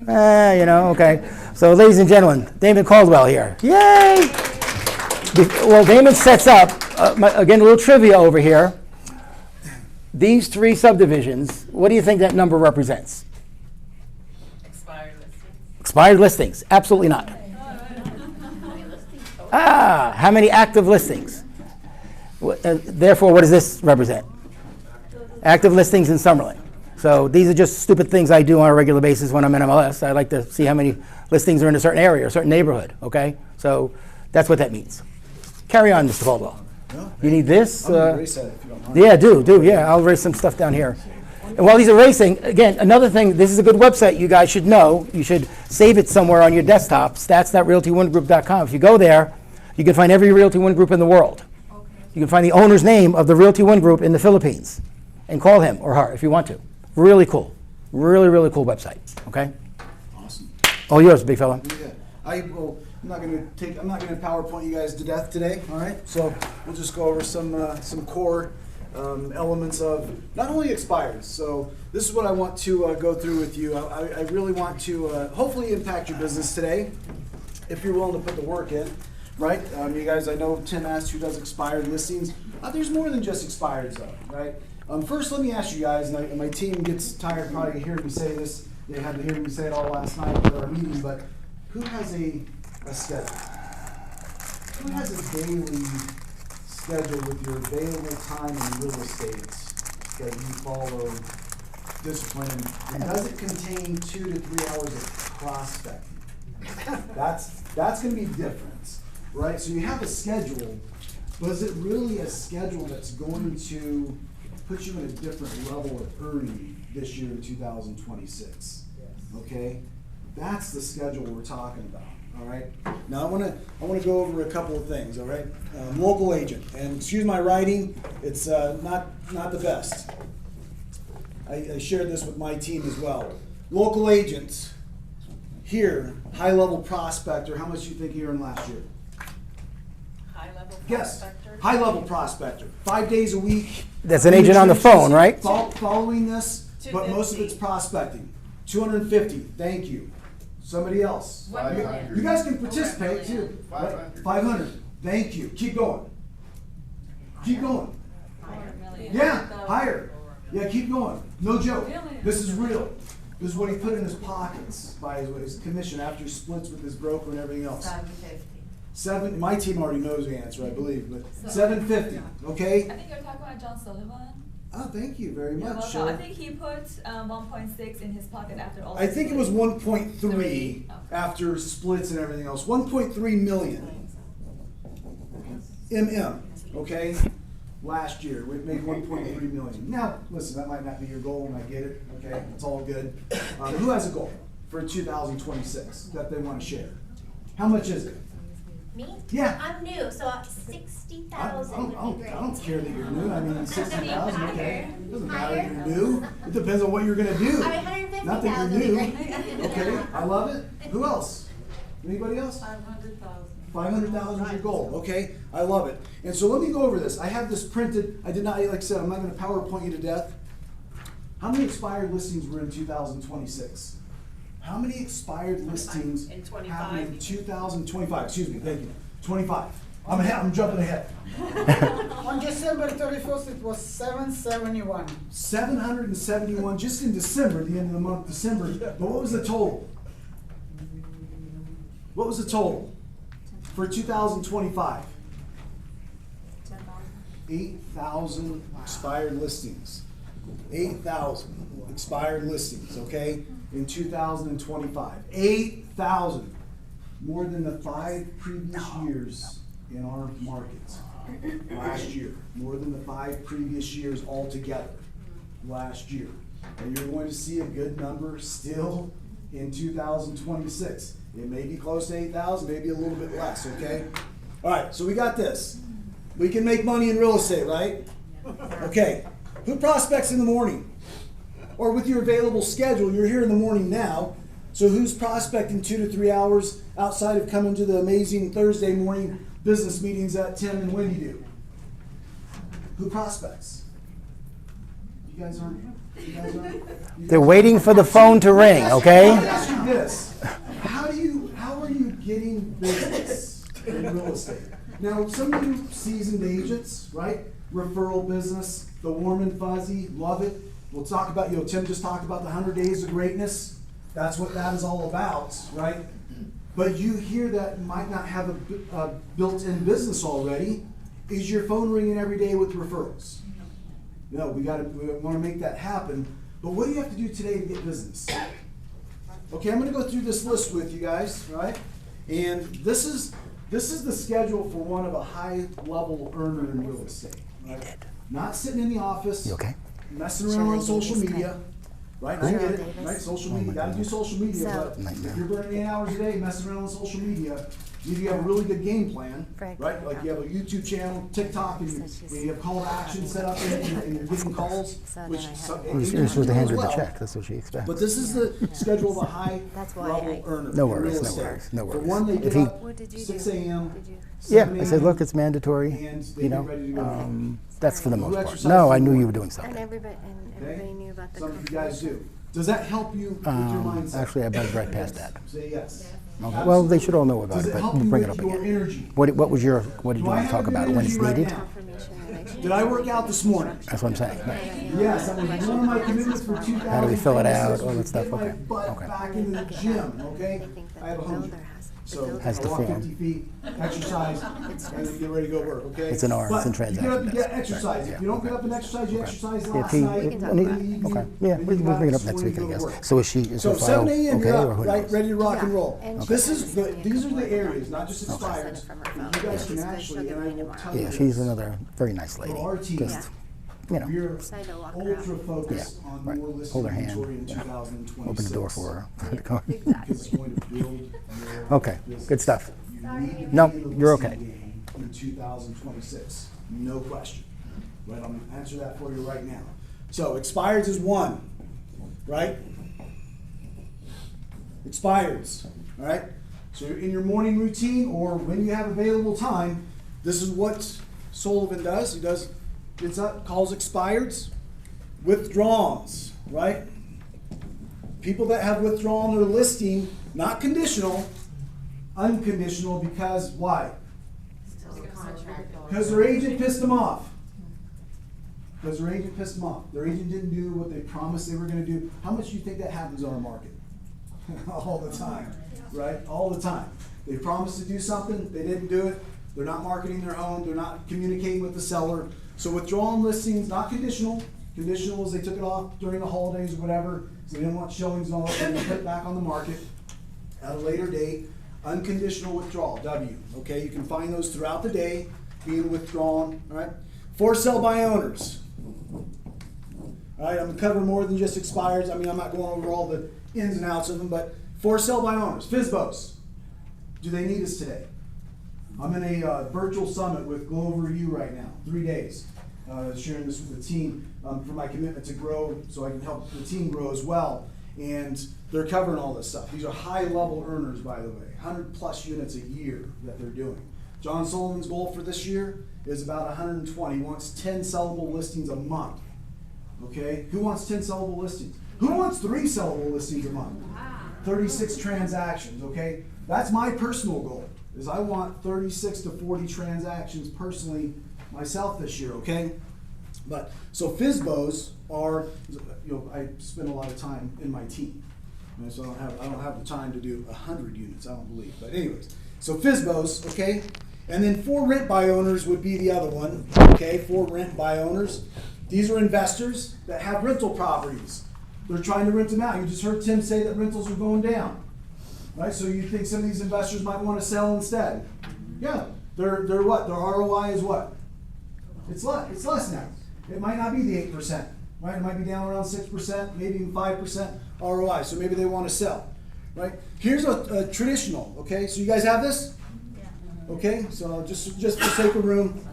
You know, okay. So, ladies and gentlemen, Damon Caldwell here. Yay! Well, Damon sets up, again, a little trivia over here. These 3 subdivisions, what do you think that number represents? Expired listings. Expired listings. Absolutely not. How many active listings? Therefore, what does this represent? Active listings in Summerlin. So these are just stupid things I do on a regular basis when I'm in MLS. I like to see how many listings are in a certain area, a certain neighborhood, okay? So that's what that means. Carry on, Mr. Caldwell. No, You need this? I'm gonna erase that if you don't mind. Yeah, do, yeah. I'll erase some stuff down here. And while he's erasing, again, another thing, this is a good website you guys should know. You should save it somewhere on your desktop, stats.realty1group.com. If you go there, you can find every Realty One Group in the world. You can find the owner's name of the Realty One Group in the Philippines and call him or her if you want to. Really cool. Really, really cool website, okay? Awesome. All yours, big fella. Yeah, I'm not gonna PowerPoint you guys to death today, all right? So we'll just go over some core elements of not only expireds. So this is what I want to go through with you. I really want to hopefully impact your business today, if you're willing to put the work in, right? You guys, I know Tim asked who does expired listings. There's more than just expireds though, right? First, let me ask you guys, and my team gets tired probably hearing me say this. They had to hear me say it all last night at our meeting, but who has a schedule? Who has a daily schedule with your available time in real estate that you follow discipline? And does it contain 2 to 3 hours of prospecting? That's going to be different, right? So you have a schedule, but is it really a schedule that's going to put you in a different level of earning this year in 2026? Okay, that's the schedule we're talking about. All right. Now I want to go over a couple of things. All right. Local agent, and excuse my writing, it's not the best. I shared this with my team as well. Local agents here, high level prospector. How much do you think you earned last year? High level Yes, prospector. high level prospector. 5 days a week. That's an agent on the phone, right? Following this, but most of it's prospecting. 250. Thank you. Somebody else. 1 You guys can participate too. 500. Thank you. Keep going. Keep going. Yeah, higher. Yeah, keep going. No joke. This is real. This is what he put in his pockets by his commission after he splits with his broker and everything else. 750. My team already knows the answer, I believe, but 750. Okay. I think you're talking about John Sullivan. Oh, thank you very You're much. welcome. I think he put 1.6 in his pocket after all. I think it was 1.3 Okay. after splits and everything else. 1.3 million. Okay? Last year, we made 1.3 million. Now, listen, that might not be your goal, and I get it. Okay? It's all good. Who has a goal? for 2026 that they want to share? How much is it? Me? Yeah. I'm new, so 60,000 would be great. I don't care that you're new. I mean, 60,000, okay. Doesn't matter if you're new. It depends on what you're gonna do. I mean, Not that 150,000 you're would new. be great. Okay, I love it. Who else? Anybody else? 500,000. 500,000 is your goal. Okay, I love it. And so let me go over this. I have this printed. I did not, like I said, I'm not gonna PowerPoint you to death. How many expired listings were in 2026? How many expired listings In 25. happened in 2025? Excuse me, thank you. 25. I'm ahead, I'm jumping ahead. On December 31st, it was 771. 771 just in December, the end of the month, December. But what was the total? What was the total for 2025? 8,000 expired listings. 8,000 expired listings, okay, in 2025. 8,000. More than the 5 previous years in our markets last year. More than the 5 previous years altogether last year. And you're going to see a good number still in 2026. It may be close to 8,000, maybe a little bit less, okay? All right, so we got this. We can make money in real estate, right? Okay. Who prospects in the morning? Or with your available schedule, you're here in the morning now. So who's prospecting 2 to 3 hours outside of coming to the amazing Thursday morning business meetings that Tim and Wendy do? Who prospects? You guys aren't? They're waiting for the phone to ring, okay? Let me ask you this. How are you getting business in real estate? Now, some of you seasoned agents, right? Referral business, the warm and fuzzy, love it. We'll talk about, Tim just talked about the 100 days of greatness. That's what that is all about, right? But you hear that might not have a built-in business already. Is your phone ringing every day with referrals? No, we want to make that happen. But what do you have to do today to get business? Okay, I'm going to go through this list with you guys, right? And this is the schedule for one of a high-level earner in real estate. Right? Not sitting in the office, You okay? messing around on social media. Right, I get it, right, social media, you gotta do social media, but if you're burning 8 hours a day messing around on social media, you have a really good game plan, right? Like you have a YouTube channel, TikTok, and you have call to action set up and you're getting calls, which You're supposed to hand her the check, that's what she expects. But this is the schedule of a high level earner. No in worries, real no estate. worries, no For worries. one, they If get he- up 6 a.m. Yeah, 7 I said, a.m., look, it's mandatory, and they you get know, ready to go. that's for the Who most part. exercises No, I in the knew you morning? were doing something. Okay? Knew about the Some of you guys do. Does that help you with your mindset? Actually, I buzzed right past that. Say yes. Okay. Well, they should all know about Does it, it but help we'll you bring it with up your again. energy? What did you want Do to I have talk good about, when it's energy right needed? now? Did I work out this morning? That's what I'm saying. Yes, that was one of my commitments for 2026. How do we fill it out, all that was stuff? get my Okay, butt okay. back into the gym, okay? I have a home gym. So Has I to walk form. 50 feet, exercise, and then get ready to go work, okay? It's an hour, it's in But you get up and transaction, get exercise. If you don't get up and exercise, you exercised If last he, night. in the evening, okay, yeah, then we'll you bring it got up next this week, I morning to guess. go to work. So is So her 7 file a.m. okay, you're or up, who right, knows? ready to rock and roll. And This she is has the, to be these are the compliant. areas, not just expires. You guys can actually, and I will tell you Yeah, she's this, another very nice lady, for our team, just, you know, we're Decide to walk ultra around. focused Yeah, on right. more listed Hold her hand, inventory in yeah. 2026. open the door for her. Because it's going to build your Okay, business. good stuff. You need to No, be in the you're listing okay. game in 2026, no question. Right, I'm gonna answer that for you right now. So expires is 1, right? Expires, all right? So in your morning routine or when you have available time, this is what Sullivan does. He gets up, calls expireds, withdrawals, right? People that have withdrawn their listing, not conditional, unconditional, because why? Because their agent pissed them off. Because their agent pissed them off. Their agent didn't do what they promised they were going to do. How much do you think that happens on our market? All the time, right? All the time. They promised to do something, they didn't do it. They're not marketing their home, they're not communicating with the seller. So withdrawing listings, not conditional. Conditional is they took it off during the holidays or whatever, so they didn't want showings and all that, and they put it back on the market at a later date. Unconditional withdrawal, W. Okay, you can find those throughout the day being withdrawn. All right, for sale by owners. All right, I'm gonna cover more than just expires. I mean, I'm not going over all the ins and outs of them, but For sale by owners, FSBOs. Do they need us today? I'm in a virtual summit with Glover U right now, 3 days, sharing this with the team for my commitment to grow so I can help the team grow as well. And they're covering all this stuff. These are high-level earners, by the way, 100+ units a year that they're doing. John Sullivan's goal for this year is about 120. He wants 10 sellable listings a month. Okay? Who wants 10 sellable listings? Who wants 3 sellable listings a month? 36 transactions, okay? That's my personal goal, is I want 36 to 40 transactions personally myself this year, okay? But, so FSBOs are, I spend a lot of time in my team. And so I don't have the time to do 100 units, I don't believe. But anyways, so FSBOs, okay? And then for rent by owners would be the other one, okay? For rent by owners. These are investors that have rental properties. They're trying to rent them out. You just heard Tim say that rentals are going down, right? So you think some of these investors might want to sell instead? Yeah. They're what? Their ROI is what? It's less now. It might not be the 8%, right? It might be down around 6%, maybe even 5% ROI. So maybe they want to sell, right? Here's a traditional. Okay, so you guys have this? Yeah. Okay, so just for sake of room.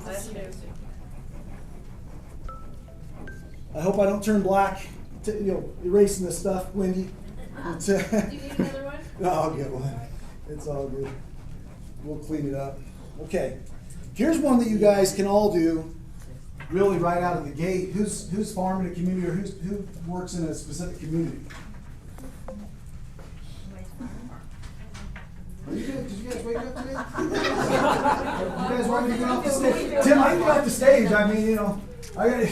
I hope I don't turn black. Erasing this stuff, Wendy. Do you need another one? No, I'll get one. It's all good. We'll clean it up. Okay. Here's one that you guys can all do really right out of the gate. Who's farming a community or who works in a specific community? Are you good? Did you guys wake up today? You guys want me to get off the stage? Tim, I can get off the stage. I mean, I got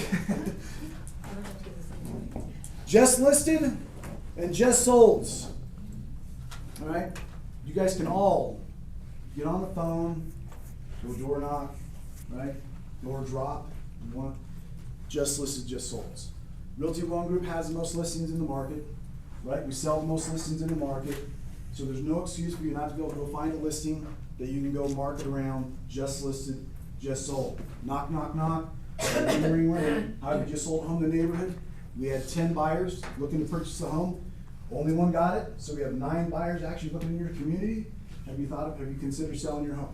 just listed and just solds. All right? You guys can all get on the phone, do a door knock, right? Door drop. You want just listed, just solds. Realty One Group has the most listings in the market, right? We sell the most listings in the market. So there's no excuse for you not to be able to go find a listing that you can go market around, just listed, just sold. Knock, knock, knock. Ring, ring, ring. How have you just sold a home in the neighborhood? We had 10 buyers looking to purchase a home. Only one got it, so we have 9 buyers actually looking in your community. Have you considered selling your home?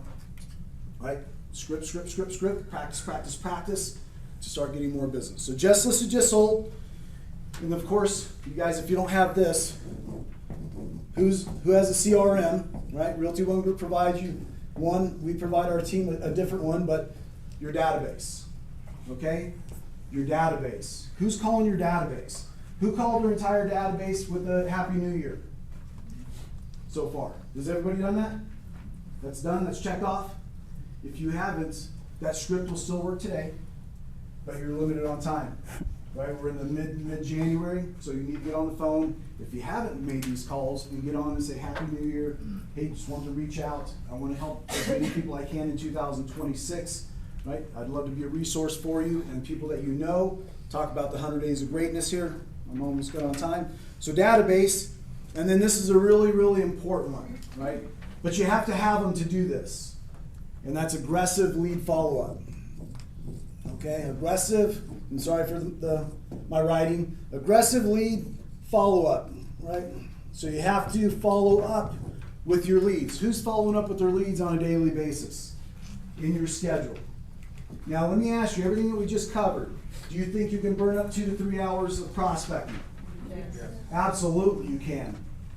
Right? Script, practice, practice, practice to start getting more business. So just listed, just sold. And of course, you guys, if you don't have this, who has a CRM, right? Realty One Group provides you one. We provide our team a different one, but your database, okay? Your database. Who's calling your database? Who called their entire database with a Happy New Year so far? Has everybody done that? That's done, that's checked off. If you haven't, that script will still work today, but you're limited on time. Right, we're in the mid-January, so you need to get on the phone. If you haven't made these calls, you get on and say Happy New Year. Hey, just want to reach out. I want to help as many people I can in 2026. Right, I'd love to be a resource for you and people that you know. Talk about the 100 days of greatness here. I'm almost good on time. So database, and then this is a really, really important one, right? But you have to have them to do this, and that's aggressive lead follow-up. Okay, aggressive. I'm sorry for my writing. Aggressive lead follow-up, right? So you have to follow up with your leads. Who's following up with their leads on a daily basis in your schedule? Now let me ask you, everything that we just covered, do you think you can burn up 2 to 3 hours of prospecting? Yes. Absolutely you can.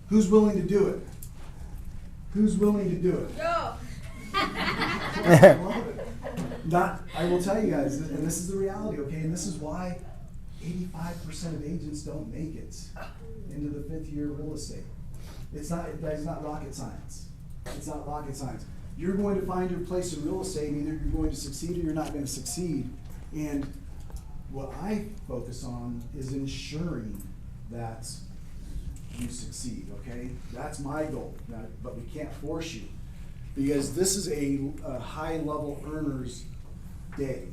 Who's willing to do it? Who's willing to do it? Go! I will tell you guys, and this is the reality, okay, and this is why 85% of agents don't make it into the 5th year of real estate. It's not rocket science. It's not rocket science. You're going to find your place in real estate, and either you're going to succeed or you're not going to succeed. And what I focus on is ensuring that you succeed, okay? That's my goal, but we can't force you. Because this is a high-level earners day.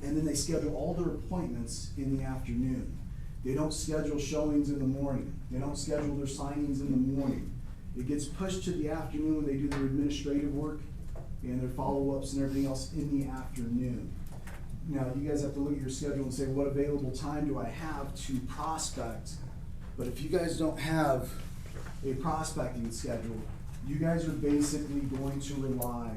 And then they schedule all their appointments in the afternoon. They don't schedule showings in the morning. They don't schedule their signings in the morning. It gets pushed to the afternoon when they do their administrative work and their follow-ups and everything else in the afternoon. Now, you guys have to look at your schedule and say, what available time do I have to prospect? But if you guys don't have a prospecting schedule, you guys are basically going to rely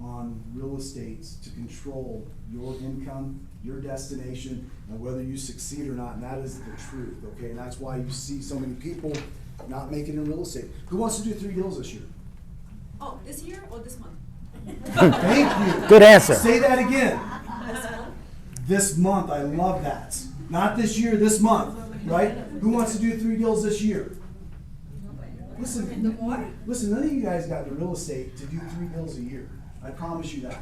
on real estate to control your income, your destination, and whether you succeed or not, and that is the truth, okay? And that's why you see so many people not making it in real estate. Who wants to do 3 deals this year? Oh, this year or this month? Thank you. Good answer. Say that again. This month, I love that. Not this year, this month, right? Who wants to do 3 deals this year? Listen, none of you guys got the real estate to do 3 deals a year. I promise you that.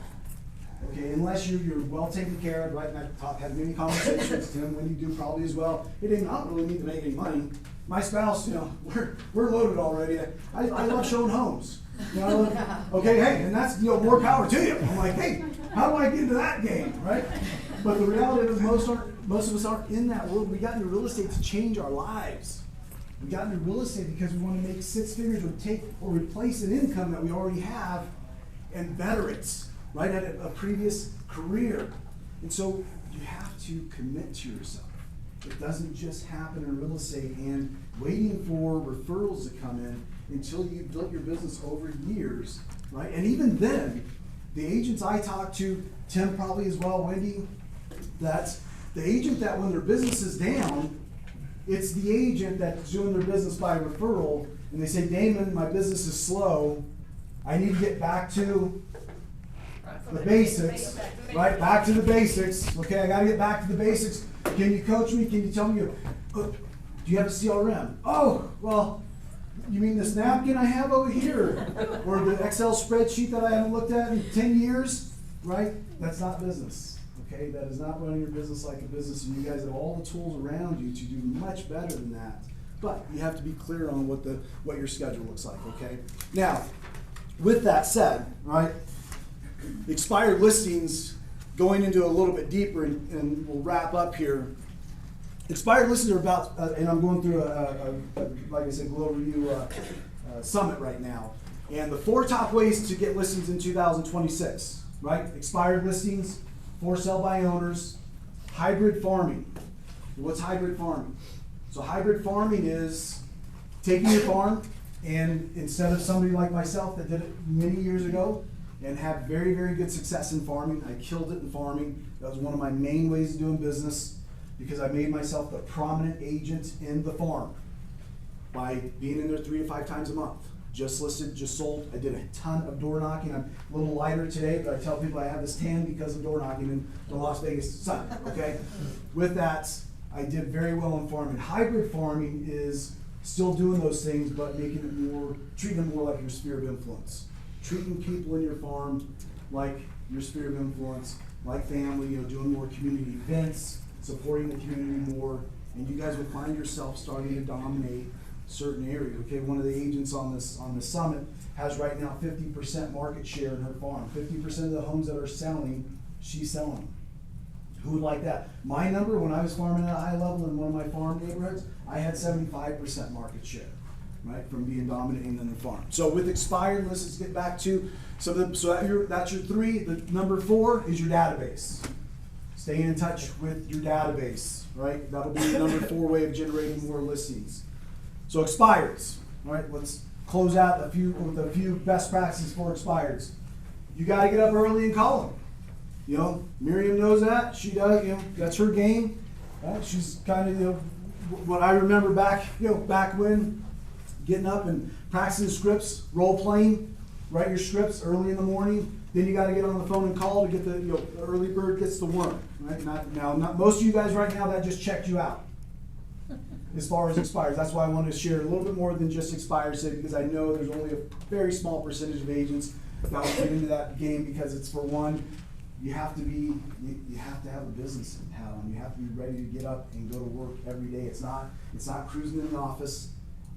Okay, unless you're well taken care of, right? And I've had many conversations, Tim, when you do probably as well. It ain't, I don't really need to make any money. My spouse, we're loaded already. I love showing homes. Okay, hey, and that's, more power to you. I'm like, hey, how do I get into that game, right? But the reality is most of us aren't in that world. We got into real estate to change our lives. We got into real estate because we want to make 6 figures or replace an income that we already have and better it, right, at a previous career. And so you have to commit to yourself. It doesn't just happen in real estate and waiting for referrals to come in until you've built your business over years, right? And even then, the agents I talk to, Tim probably as well, Wendy, that's the agent that when their business is down, it's the agent that's doing their business by referral, and they say, Damon, my business is slow. I need to get back to the basics, right? Back to the basics. Okay, I got to get back to the basics. Can you coach me? Can you tell me, do you have a CRM? Oh, well, you mean this napkin I have over here? Or the Excel spreadsheet that I haven't looked at in 10 years? Right? That's not business. Okay, that is not running your business like a business, and you guys have all the tools around you to do much better than that. But you have to be clear on what your schedule looks like, okay? Now, with that said, right, expired listings, going into a little bit deeper, and we'll wrap up here. Expired listings are about, and I'm going through like I said, Global Review Summit right now. And the 4 top ways to get listings in 2026, right? Expired listings, for sale by owners, hybrid farming. What's hybrid farming? So hybrid farming is taking your farm, and instead of somebody like myself that did it many years ago and had very, very good success in farming, I killed it in farming. That was one of my main ways of doing business because I made myself the prominent agent in the farm by being in there 3 to 5 times a month. Just listed, just sold. I did a ton of door knocking. I'm a little lighter today, but I tell people I have this tan because of door knocking in the Las Vegas sun, okay? With that, I did very well in farming. Hybrid farming is still doing those things, but making it more, treating them more like your sphere of influence. Treating people in your farm like your sphere of influence, like family, doing more community events, supporting the community more, and you guys will find yourself starting to dominate certain areas. Okay, one of the agents on this summit has right now 50% market share in her farm. 50% of the homes that are selling, she's selling. Who would like that? My number when I was farming at a high level in one of my farm neighborhoods, I had 75% market share, right, from being dominating in the farm. So with expired, let's get back to some of the, so that's your 3. The number 4 is your database. Staying in touch with your database, right? That'll be the number 4 way of generating more listings. So expireds, all right, let's close out with a few best practices for expireds. You got to get up early and call them. Miriam knows that. She does, that's her game. She's kind of, what I remember back when, getting up and practicing scripts, role playing, write your scripts early in the morning. Then you got to get on the phone and call to get the early bird gets the worm, right? Not most of you guys right now, that just checked you out. As far as expires, that's why I wanted to share a little bit more than just expires, because I know there's only a very small percentage of agents that will get into that game, because it's, for one, you have to have a business in town. You have to be ready to get up and go to work every day. It's not cruising in the office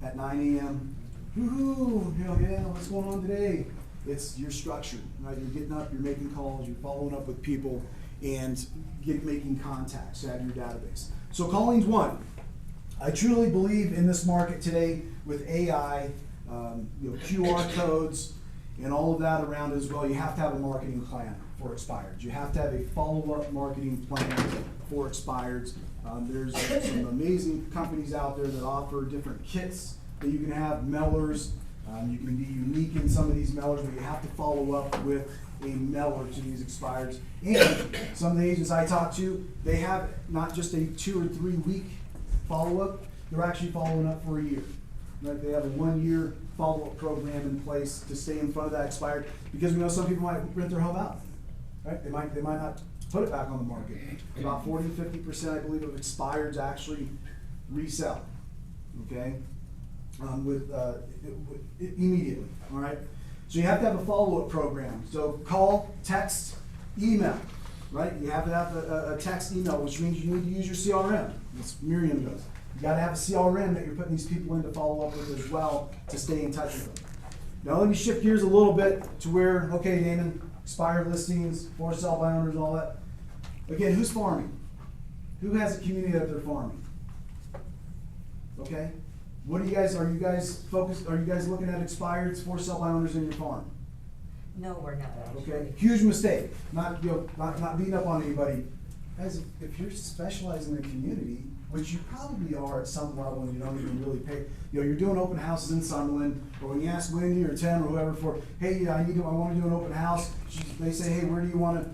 at 9 a.m. Woohoo! Yeah, what's going on today? You're structured, right? You're getting up, you're making calls, you're following up with people, and making contacts to add your database. So calling's 1. I truly believe in this market today with AI, QR codes, and all of that around as well. You have to have a marketing plan for expireds. You have to have a follow-up marketing plan for expireds. There's some amazing companies out there that offer different kits that you can have mailers. You can be unique in some of these mailers, but you have to follow up with a mailer to these expireds. And some of the agents I talk to, they have not just a 2 or 3 week follow-up, they're actually following up for a year. Right? They have a 1-year follow-up program in place to stay in front of that expired, because we know some people might rent their home out. Right? They might not put it back on the market. About 40 to 50%, I believe, of expireds actually resell. Okay? Immediately, all right? So you have to have a follow-up program. So call, text, email, right? You have to have a text email, which means you need to use your CRM. That's Miriam does. You gotta have a CRM that you're putting these people in to follow up with as well to stay in touch with them. Now let me shift gears a little bit to where, okay, Damon, expired listings, for sale by owners, all that. Again, who's farming? Who has a community that they're farming? Okay? What are you guys focused, are you guys looking at expireds, for sale by owners in your farm? No, we're not. Okay, huge mistake, not beating up on anybody. Guys, if you're specializing in a community, which you probably are at some level and you don't even really pay, you're doing open houses in Summerlin, or when you ask Wendy or Tim or whoever for, hey, I want to do an open house, they say, hey, where do you want to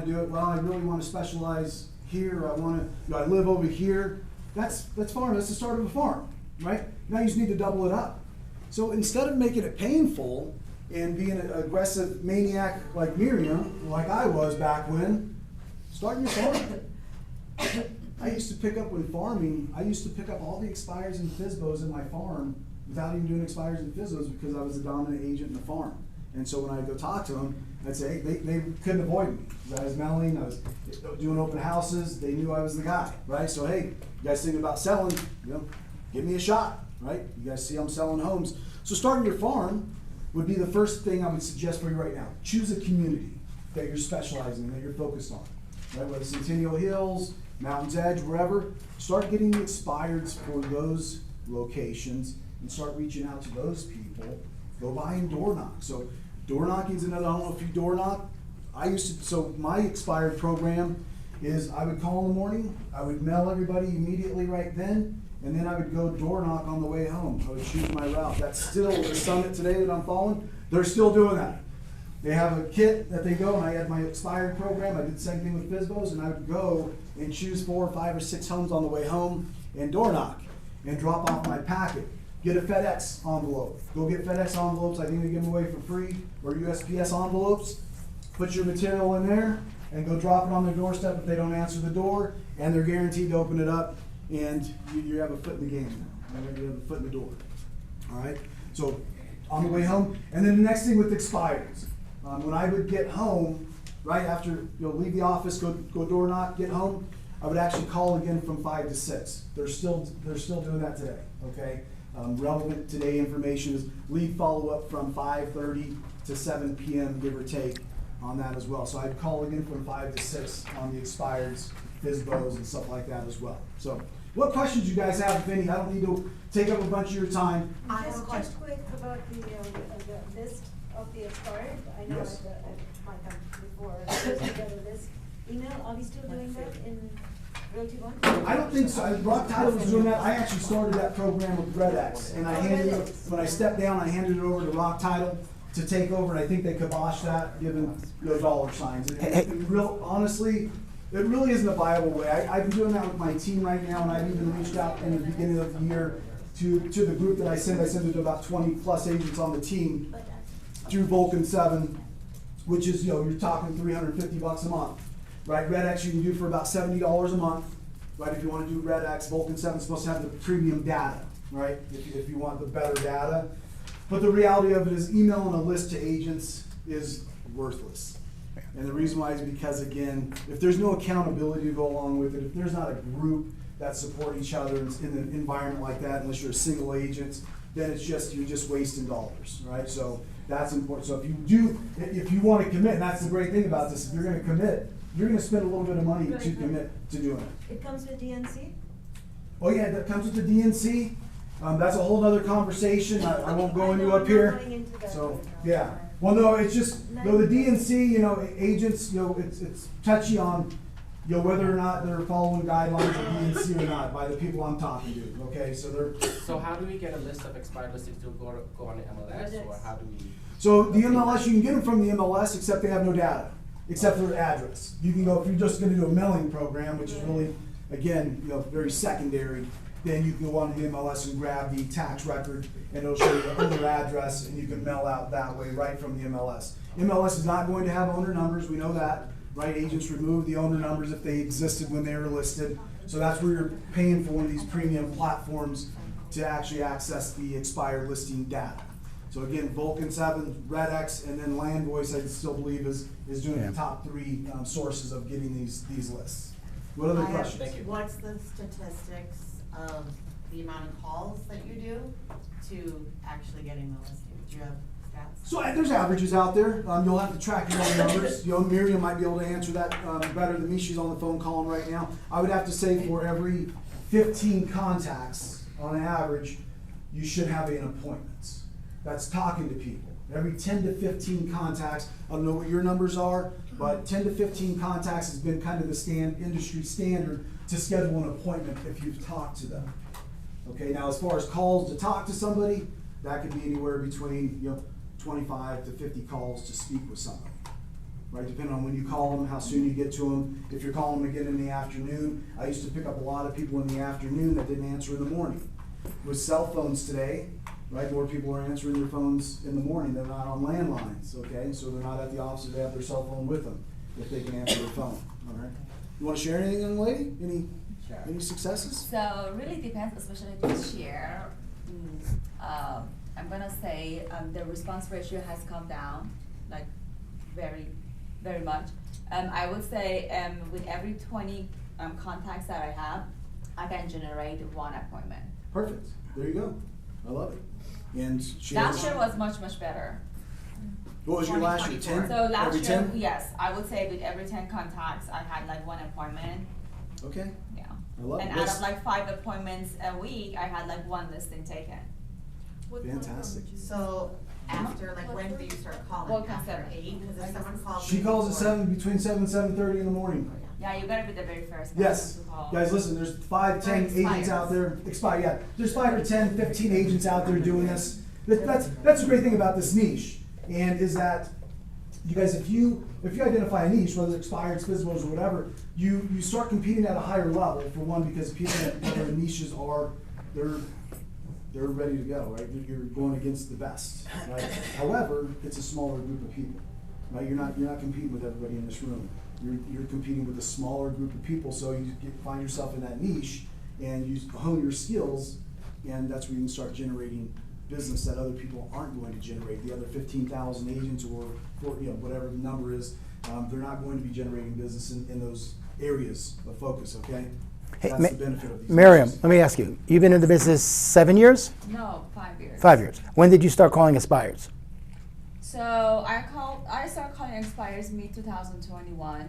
do it? Well, I really want to specialize here, I live over here. That's farm, that's the start of a farm, right? Now you just need to double it up. So instead of making it painful and being an aggressive maniac like Miriam, like I was back when, start your farm. I used to pick up all the expires and FSBOs in my farm without even doing expires and FSBOs because I was the dominant agent in the farm. And so when I go talk to them, I'd say, hey, they couldn't avoid me. Because I was mailing, I was doing open houses, they knew I was the guy, right? So hey, you guys thinking about selling, give me a shot, right? You guys see I'm selling homes. So starting your farm would be the first thing I would suggest for you right now. Choose a community that you're specializing in, that you're focused on, right? Whether it's Centennial Hills, Mountain's Edge, wherever, start getting the expireds for those locations and start reaching out to those people. Go by and door knock. So door knocking is another, I don't know if you door knock. So my expired program is I would call in the morning, I would mail everybody immediately right then, and then I would go door knock on the way home. I would choose my route. That's still the summit today that I'm following. They're still doing that. They have a kit that they go, and I had my expired program. I did the same thing with FSBOs, and I would go and choose 4 or 5 or 6 homes on the way home and door knock and drop off my packet. Get a FedEx envelope. Go get FedEx envelopes. I think they give them away for free, or USPS envelopes. Put your material in there and go drop it on their doorstep if they don't answer the door, and they're guaranteed to open it up, and you have a foot in the game now. You have a foot in the door. All right? So on the way home, and then the next thing with expires. When I would get home, right after leave the office, go door knock, get home, I would actually call again from 5 to 6. They're still doing that today. Okay, relevant today information is lead follow up from 5:30 to 7 p.m. give or take on that as well. So I'd call again from 5 to 6 on the expireds, FSBOs, and stuff like that as well. So what questions you guys have, if any? I don't need to take up a bunch of your time. Just quick about the list of the expired. I know Yes. at my time before, we got a list email. Are we still doing that in Realty One? I don't think so. Rock Title was doing that. I actually started that program with Red X, and I handed it, when I stepped down, I handed it over to Rock Title to take over, and I think they kiboshed that, given dollar signs. Honestly, it really isn't a viable way. I've been doing that with my team right now, and I've even reached out in the beginning of the year to the group that I send it to about 20 plus agents on the team through Vulcan 7, which is, you're talking $350 a month, right? Red X you can do for about $70 a month, right? If you want to do Red X, Vulcan 7 is supposed to have the premium data, right? If you want the better data. But the reality of it is emailing a list to agents is worthless. And the reason why is because, again, if there's no accountability to go along with it, if there's not a group that support each other in an environment like that, unless you're a single agent, then you're just wasting dollars, right? So that's important. So if you want to commit, and that's the great thing about this, if you're going to commit, you're going to spend a little bit of money to commit to doing it. It comes with DNC? Oh yeah, that comes with the DNC. That's a whole other conversation. I won't go into up here. So yeah. Well, no, it's just the DNC. Agents. It's touchy on whether or not they're following guidelines of DNC or not by the people I'm talking to, okay? So they're, So how do we get a list of expired listings to go on the MLS, or how do we? so the MLS, you can get them from the MLS, except they have no data, except for address. You can go, if you're just gonna do a mailing program, which is really, again, very secondary, then you can go onto the MLS and grab the tax record, and it'll show you the owner address, and you can mail out that way right from the MLS. MLS is not going to have owner numbers, we know that, right? Agents remove the owner numbers if they existed when they were listed. So that's where you're paying for one of these premium platforms to actually access the expired listing data. So again, Vulcan 7, RedX, and then LandVoice, I still believe is doing the top 3 sources of getting these lists. What other questions? Thank you. What's the statistics of the amount of calls that you do to actually getting the listing? Do you have stats? So there's averages out there. You'll have to track your own numbers. Miriam might be able to answer that better than me. She's on the phone calling right now. I would have to say for every 15 contacts on average, you should have an appointment. That's talking to people. Every 10 to 15 contacts, I don't know what your numbers are, but 10 to 15 contacts has been kind of the industry standard to schedule an appointment if you've talked to them. Okay, now as far as calls to talk to somebody, that could be anywhere between 25 to 50 calls to speak with somebody. Right, depending on when you call them, how soon you get to them. If you're calling them again in the afternoon, I used to pick up a lot of people in the afternoon that didn't answer in the morning. With cell phones today, right, more people are answering their phones in the morning. They're not on landlines, okay? So they're not at the office, they have their cell phone with them if they can answer their phone, all right? You want to share anything, young lady? Any successes? So it really depends, especially this year. I'm gonna say the response ratio has come down, like very, very much. I would say with every 20 contacts that I have, I can generate 1 appointment. Perfect. There you go. I love it. And last year was much, much better. What was your last year? 10? So last every year, 10? yes, I would say with every 10 contacts, I had like 1 appointment. Okay. Yeah. I love and it. out of like 5 appointments a week, I had like 1 listing taken. Fantastic. So after, like, when do you start calling? Well, After 7. 8? Because if someone calls. She calls at 7, between 7 and 7:30 in the morning. Yeah, you gotta be the very first person Yes. to call. Guys, listen, there's 5, 10 Or agents out there. Yeah. There's 5 or 10, 15 agents out there doing this. That's the great thing about this niche. And is that, you guys, if you identify a niche, whether it's expired, physicals, or whatever, you start competing at a higher level, for one, because people that their niches are, they're ready to go, right? You're going against the best, right? However, it's a smaller group of people, right? You're not competing with everybody in this room. You're competing with a smaller group of people, so you find yourself in that niche, and you hone your skills, and that's where you can start generating business that other people aren't going to generate. The other 15,000 agents, or whatever the number is, they're not going to be generating business in those areas of focus. Okay, Hey, that's the benefit of these. Miriam, niches. let me ask you. You've been in the business 7 years? No, 5 years. 5 years. When did you start calling expireds? So I started calling expires mid-2021.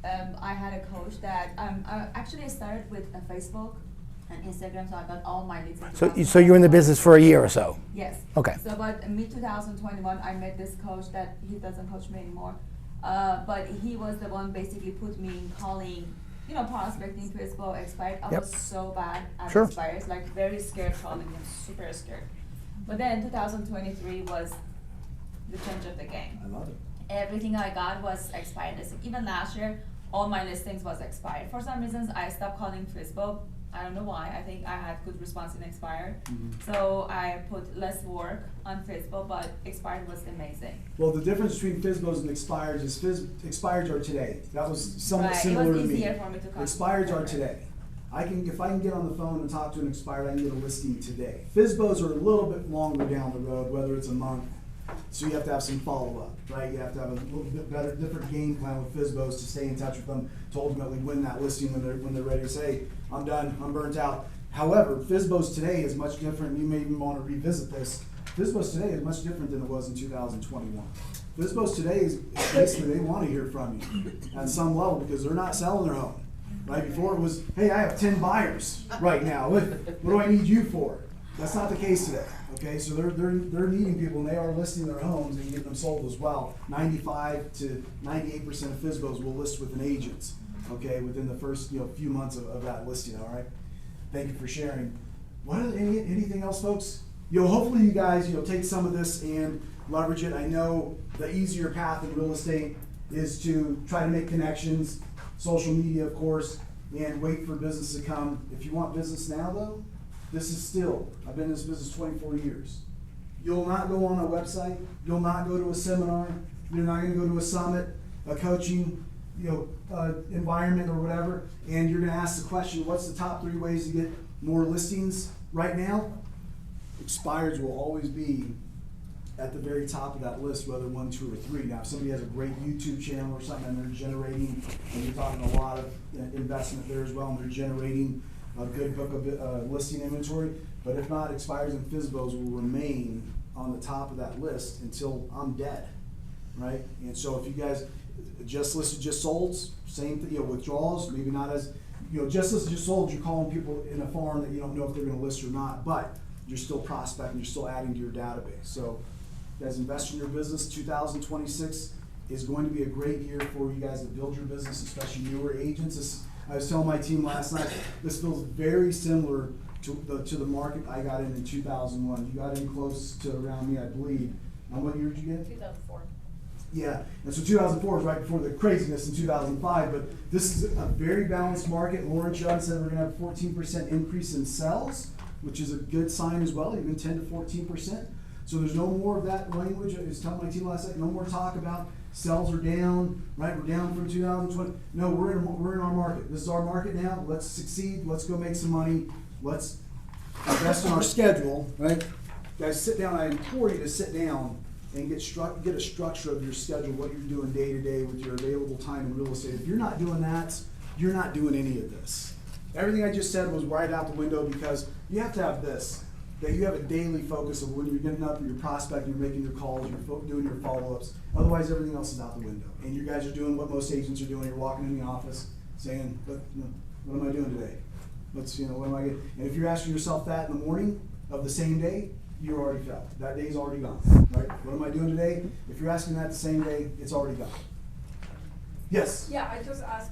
I had a coach that, I started with Facebook and Instagram, so I got all my leads. So you were in the business for a year or so? Yes. Okay. So but mid-2021, I met this coach that he doesn't coach me anymore. But he was the one basically put me in calling, prospecting Facebook expired. I was so bad at expires, like very scared calling him, super scared. But then 2023 was the change of the game. I love it. Everything I got was expired listing. Even last year, all my listings was expired. For some reasons, I stopped calling Facebook. I don't know why. I think I had good response in expired. Mm-hmm. So I put less work on Facebook, but expired was amazing. Well, the difference between FSBOs and expireds is expireds are today. That was somewhat similar it was to me. easier for me to call. Expireds are today. If I can get on the phone and talk to an expired, I can get a listing today. FSBOs are a little bit longer down the road, whether it's a month. So you have to have some follow-up, right? You have to have a little bit better, different game plan with FSBOs to stay in touch with them, to ultimately win that listing when they're ready to say, I'm done, I'm burnt out. However, FSBOs today is much different. You may even want to revisit this. FSBOs today is much different than it was in 2021. FSBOs today is basically they want to hear from you at some level because they're not selling their home. Right? Before it was, hey, I have 10 buyers right now. What do I need you for? That's not the case today. Okay, so they're needing people, and they are listing their homes and getting them sold as well. 95 to 98% of FSBOs will list with an agent. okay, within the first, few months of that listing, all right? Thank you for sharing. Anything else, folks? Hopefully you guys, take some of this and leverage it. I know the easier path in real estate is to try to make connections, social media, of course, and wait for business to come. If you want business now, though, I've been in this business 24 years. You'll not go on a website. You'll not go to a seminar. You're not going to go to a summit, a coaching, environment or whatever, and you're going to ask the question, what's the top 3 ways to get more listings right now? Expireds will always be at the very top of that list, whether 1, 2, or 3. Now, if somebody has a great YouTube channel or something and they're generating, and you're talking a lot of investment there as well, and they're generating a good book of listing inventory, but if not, expires and FSBOs will remain on the top of that list until I'm dead, right? And so if you guys just listed, just sold, same thing, withdrawals, maybe not as, just listed, just sold, you're calling people in a farm that you don't know if they're going to list or not, but you're still prospecting, you're still adding to your database. So you guys invest in your business. 2026 is going to be a great year for you guys to build your business, especially newer agents. I was telling my team last night, this feels very similar to the market I got in 2001. You got in close to around me, I believe. And what year did you get? 2004. Yeah, and so 2004 was right before the craziness in 2005, but this is a very balanced market. Lauren Judd said we're going to have a 14% increase in sales, which is a good sign as well, even 10 to 14%. So there's no more of that language. I was telling my team last night, no more talk about sales are down, right? We're down from 2020. No, we're in our market. This is our market now. Let's succeed. Let's go make some money. Let's invest in our schedule, right? Guys, sit down. I implore you to sit down and get a structure of your schedule, what you're doing day to day with your available time in real estate. If you're not doing that, you're not doing any of this. Everything I just said was right out the window because you have to have this, that you have a daily focus of when you're getting up, you're prospecting, you're making your calls, you're doing your follow-ups. Otherwise, everything else is out the window. And you guys are doing what most agents are doing. You're walking in the office saying, what am I doing today? What am I getting? And if you're asking yourself that in the morning of the same day, you're already failed. That day's already gone, right? What am I doing today? If you're asking that the same day, it's already gone. Yes? Yeah, I just asked,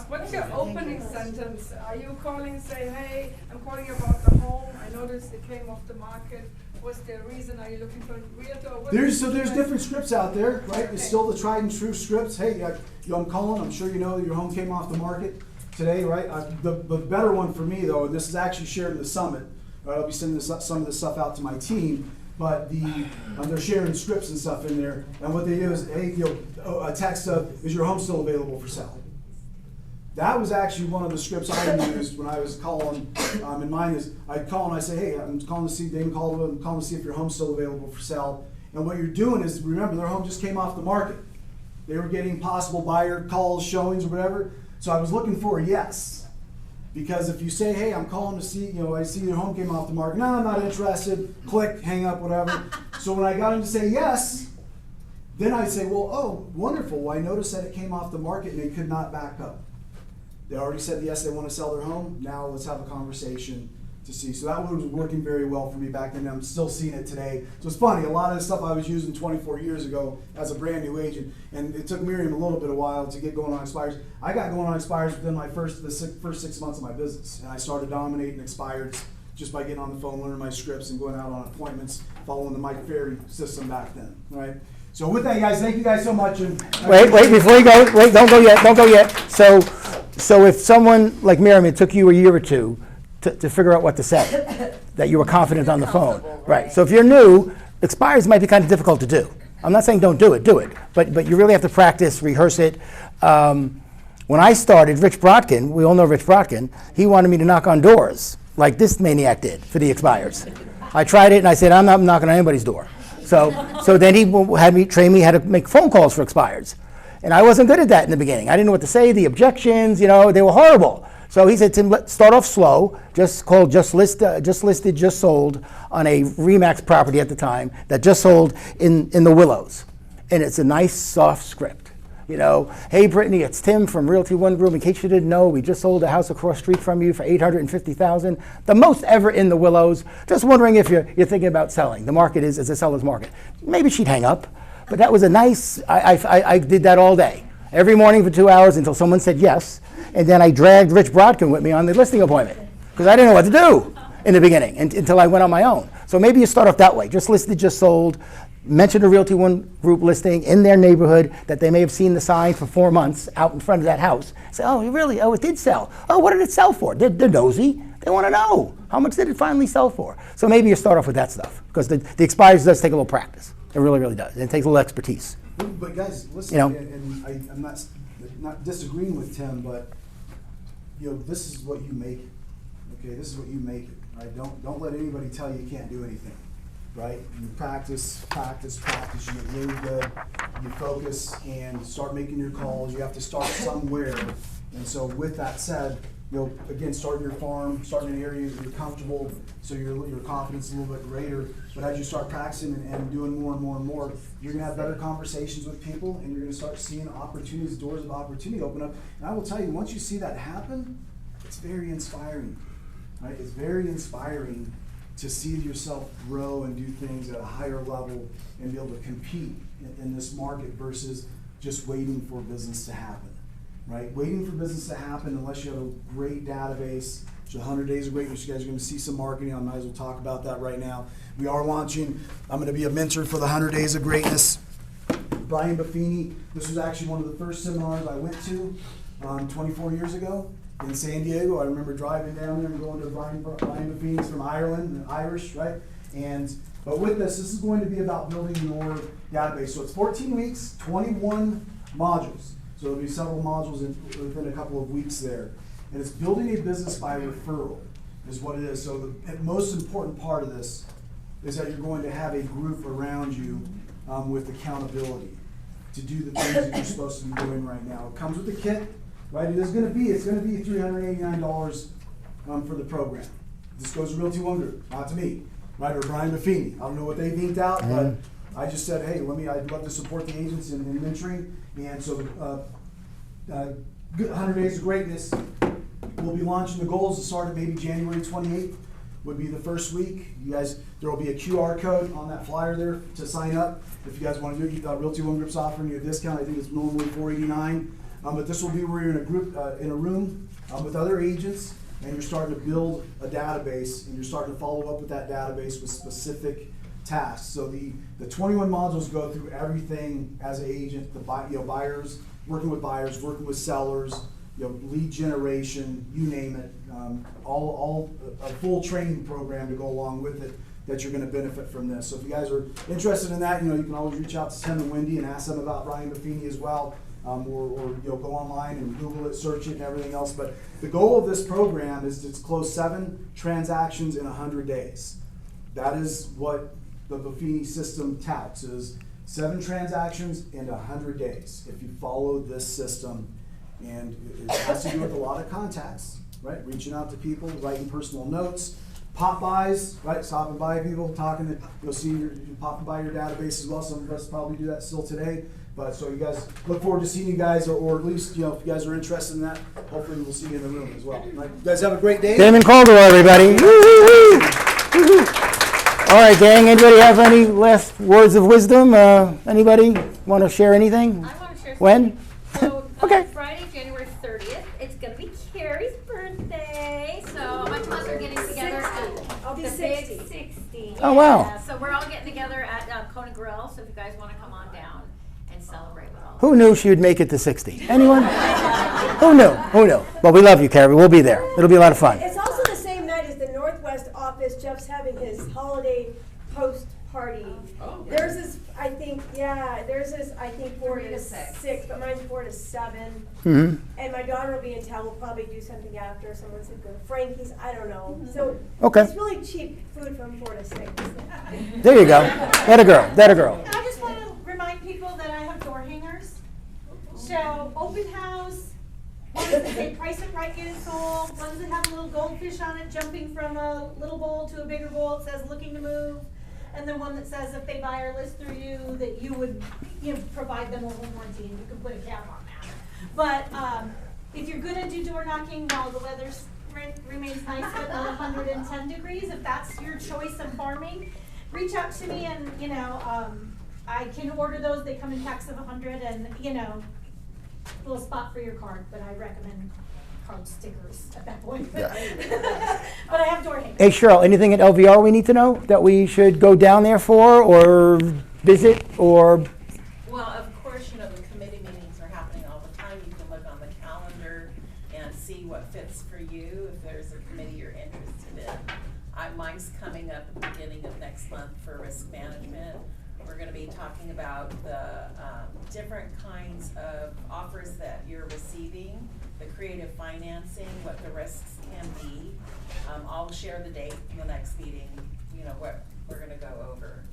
what's your opening sentence? Are you calling, say, hey, I'm calling about the home, I noticed it came off the market, what's the reason, are you looking for a realtor? There's different scripts out there, right? It's still the tried and true scripts. Hey, I'm calling, I'm sure you know that your home came off the market today, right? The better one for me though, and this is actually shared in the summit, right? I'll be sending some of this stuff out to my team, but they're sharing scripts and stuff in there, and what they do is, hey, a text of, is your home still available for sale? That was actually one of the scripts I used when I was calling, and mine is, I'd call and I say, hey, I'm calling to see, Damon called, I'm calling to see if your home's still available for sale. And what you're doing is, remember, their home just came off the market. They were getting possible buyer calls, showings, or whatever. So I was looking for a yes. Because if you say, hey, I'm calling to see, I see your home came off the market. No, I'm not interested. Click, hang up, whatever. So when I got him to say yes, then I'd say, well, oh, wonderful. Well, I noticed that it came off the market and they could not back up. They already said yes, they want to sell their home. Now let's have a conversation to see. So that was working very well for me back then. I'm still seeing it today. So it's funny, a lot of the stuff I was using 24 years ago as a brand new agent, and it took Miriam a little bit of while to get going on expires. I got going on expires within my first 6 months of my business, and I started dominating expires just by getting on the phone, learning my scripts, and going out on appointments, following the Mike Ferry system back then, right? So with that, guys, thank you guys so much. And wait, before you go, don't go yet. So if someone like Miriam, it took you a year or two to figure out what to say, that you were confident on the phone. Right. So if you're new, expires might be kind of difficult to do. I'm not saying don't do it, but you really have to practice, rehearse it. When I started, Rich Brodkin, we all know Rich Brodkin, he wanted me to knock on doors, like this maniac did for the expires. I tried it and I said, I'm not knocking on anybody's door. So then he had me train me how to make phone calls for expires. And I wasn't good at that in the beginning. I didn't know what to say, the objections, they were horrible. So he said, Tim, let's start off slow, just listed, just sold on a Remax property at the time that just sold in the Willows. And it's a nice, soft script. Hey, Brittany, it's Tim from Realty One Group. In case you didn't know, we just sold a house across the street from you for $850,000, the most ever in the Willows. Just wondering if you're thinking about selling. The market is a seller's market. Maybe she'd hang up, but that was a nice, I did that all day. every morning for 2 hours until someone said yes. And then I dragged Rich Brodkin with me on the listing appointment because I didn't know what to do in the beginning until I went on my own. So maybe you start off that way. Just listed, just sold. Mention a Realty One Group listing in their neighborhood that they may have seen the sign for 4 months out in front of that house. Say, oh, you really? Oh, it did sell. Oh, what did it sell for? They're nosy. They want to know. How much did it finally sell for? So maybe you start off with that stuff because the expires does take a little practice. It really, really does. It takes a little expertise. But guys, listen, You know? and I'm not disagreeing with Tim, but this is what you make it. Okay, this is what you make it. Right? Don't let anybody tell you can't do anything. Right? You practice, practice, practice. You get really good. You focus and start making your calls. You have to start somewhere. And so, with that said, again, start your farm, start in an area that you're comfortable, so your confidence is a little bit greater. But as you start practicing and doing more and more and more, you're gonna have better conversations with people, and you're gonna start seeing opportunities, doors of opportunity open up. And I will tell you, once you see that happen, it's very inspiring. Right? It's very inspiring to see yourself grow and do things at a higher level and be able to compete in this market versus just waiting for business to happen. Right? Waiting for business to happen, unless you have a great database, which 100 Days of Greatness, you guys are going to see some marketing. I might as well talk about that right now. We are launching, I'm going to be a mentor for the 100 Days of Greatness. Brian Buffini, this was actually one of the first seminars I went to 24 years ago in San Diego. I remember driving down there and going to Brian Buffini's from Ireland, Irish, right? But with this is going to be about building your database. So it's 14 weeks, 21 modules. So there'll be several modules within a couple of weeks there. And it's building a business by referral is what it is. So the most important part of this is that you're going to have a group around you with accountability to do the things that you're supposed to be doing right now. It comes with a kit, right? It's going to be $389 for the program. This goes to Realty One Group, not to me, right? Or Brian Buffini. I don't know what they inked out, but I just said, hey, I'd love to support the agents in mentoring. And so 100 Days of Greatness, we'll be launching the goals to start at maybe January 28th would be the first week. You guys, there will be a QR code on that flyer there to sign up. If you guys want to do it, Realty One Group's offering you a discount. I think it's normally $489. But this will be where you're in a group, in a room with other agents, and you're starting to build a database, and you're starting to follow up with that database with specific tasks. So the 21 modules go through everything as an agent, buyers, working with buyers, working with sellers, lead generation, you name it, all a full training program to go along with it that you're going to benefit from this. So if you guys are interested in that, you can always reach out to Tim and Wendy and ask them about Brian Buffini as well, or go online and Google it, search it, and everything else. But the goal of this program is to close 7 transactions in 100 days. That is what the Buffini system touts, is 7 transactions in 100 days if you follow this system. And it has to do with a lot of contacts, right? Reaching out to people, writing personal notes, pop buys, right? Stopping by people, talking to, you'll see you're popping by your database as well. Some of us probably do that still today. But so you guys, look forward to seeing you guys, or at least, if you guys are interested in that, hopefully we'll see you in the room as well. Right? You guys have a great day. Damon Caldwell, everybody. Woo-hoo-hoo. Woo-hoo. All right, gang, anybody have any last words of wisdom? Anybody want to share anything? I want to share When? So, Okay. Friday, January 30th, it's going to be Carrie's birthday. So a bunch of us are getting together at I'll be the 60. Big 60. Oh, wow. Yeah, so we're all getting together at Kona Grill. So if you guys want to come on down and celebrate with all. Who knew she would make it to 60? Anyone? Who knew? Who knew? Well, we love you, Carrie. We'll be there. It'll be a lot of fun. It's also the same night as the Northwest office. Jeff's having his holiday post party. Oh, Theirs is, I think, 4 to 6, but mine's 4 to 7. Mm-hmm. And my daughter will be in town. We'll probably do something after. Someone said go to Frankie's. I don't know. So Okay. it's really cheap food from 4 to 6. There you go. That a girl. That a girl. I just want to remind people that I have door hangers. So open house, one does it say price it right, get it sold, one does it have a little goldfish on it jumping from a little bowl to a bigger bowl, it says looking to move. And then one that says if they buy or list through you, that you would provide them a home warranty, and you can put a cap on that. But if you're gonna do door knocking while the weather remains nice but not 110 degrees, if that's your choice of farming, reach out to me and I can order those. They come in packs of 100, and little spot for your card, but I recommend card stickers at that point. Yeah. But I have door hangers. Hey, Cheryl, anything at LVR we need to know that we should go down there for or visit or? Well, of course, you know, the committee meetings are happening all the time. You can look on the calendar and see what fits for you, if there's a committee you're interested in. Mine's coming up at the beginning of next month for risk management. We're gonna be talking about the different kinds of offers that you're receiving, the creative financing, what the risks can be. I'll share the date in the next meeting, you know, what we're gonna go over.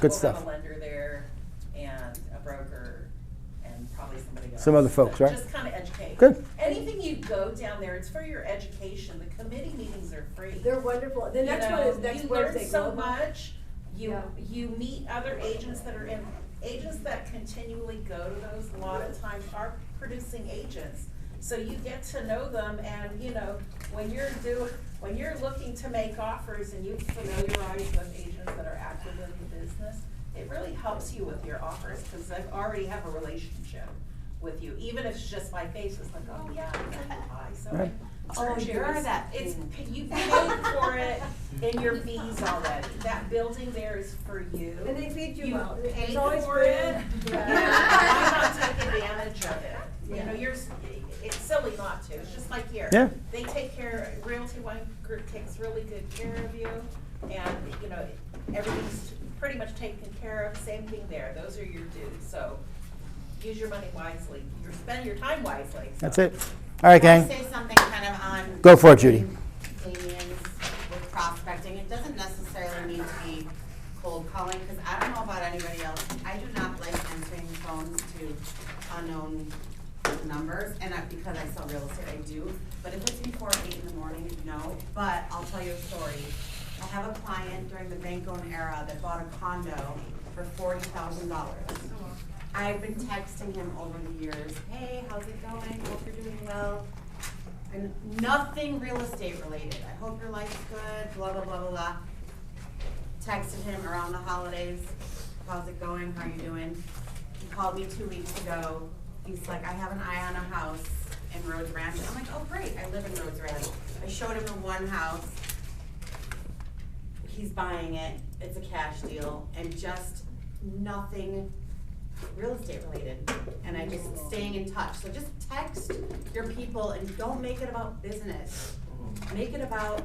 Good stuff. We'll have a lender there and a broker and probably somebody else. Some other folks, right? Just kind of educate. Good. Anything you go down there, it's for your education. The committee meetings are free. They're wonderful. The next one is next Wednesday. You learn so Global. much. You meet other agents that are in, agents that continually go to those, a lot of times are producing agents. So you get to know them, and you know, when you're looking to make offers and you familiarize with agents that are active in the business, it really helps you with your offers, because they already have a relationship with you, even if it's just by face. It's like, oh yeah, hi. So Right. oh, you're that. It's you paid for it in your fees already. That building there is for you. And they feed you You well. paid It's always for it. Yeah. Why not take advantage of it? You know, it's silly not to. It's just like here. Yeah. They take care. Realty One Group takes really good care of you, and you know everything's pretty much taken care of. Same thing there. Those are your dues. So use your money wisely. Spend your time wisely. So. That's it. All right, gang. Can I say something kind of on? Go for it, Judy. Opinions with prospecting. It doesn't necessarily need to be cold calling, because I don't know about anybody else. I do not like answering phones to unknown numbers, and because I sell real estate, I do. But if it's before 8 in the morning, no. But I'll tell you a story. I have a client during the bank-owned era that bought a condo for $40,000. I've been texting him over the years, hey, how's it going? Hope you're doing well. And nothing real estate related. I hope your life's good, blah, blah, blah, blah, blah. Texted him around the holidays, how's it going? How are you doing? He called me 2 weeks ago. He's like, I have an eye on a house in Rhodes Ranch. I'm like, oh great, I live in Rhodes Ranch. I showed him the one house. He's buying it. It's a cash deal, and just nothing real estate related. And I just staying in touch. So just text your people and don't make it about business. Make it about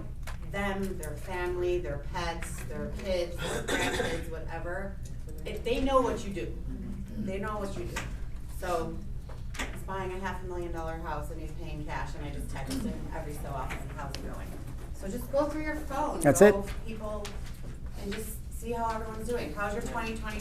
them, their family, their pets, their kids, their grandkids, whatever. They know what you do. They know what you do. So he's buying a $500,000 house and he's paying cash, and I just text him every so often, how's it going? So just go through your phone. That's go it. People, and just see how everyone's doing. How's your 2020?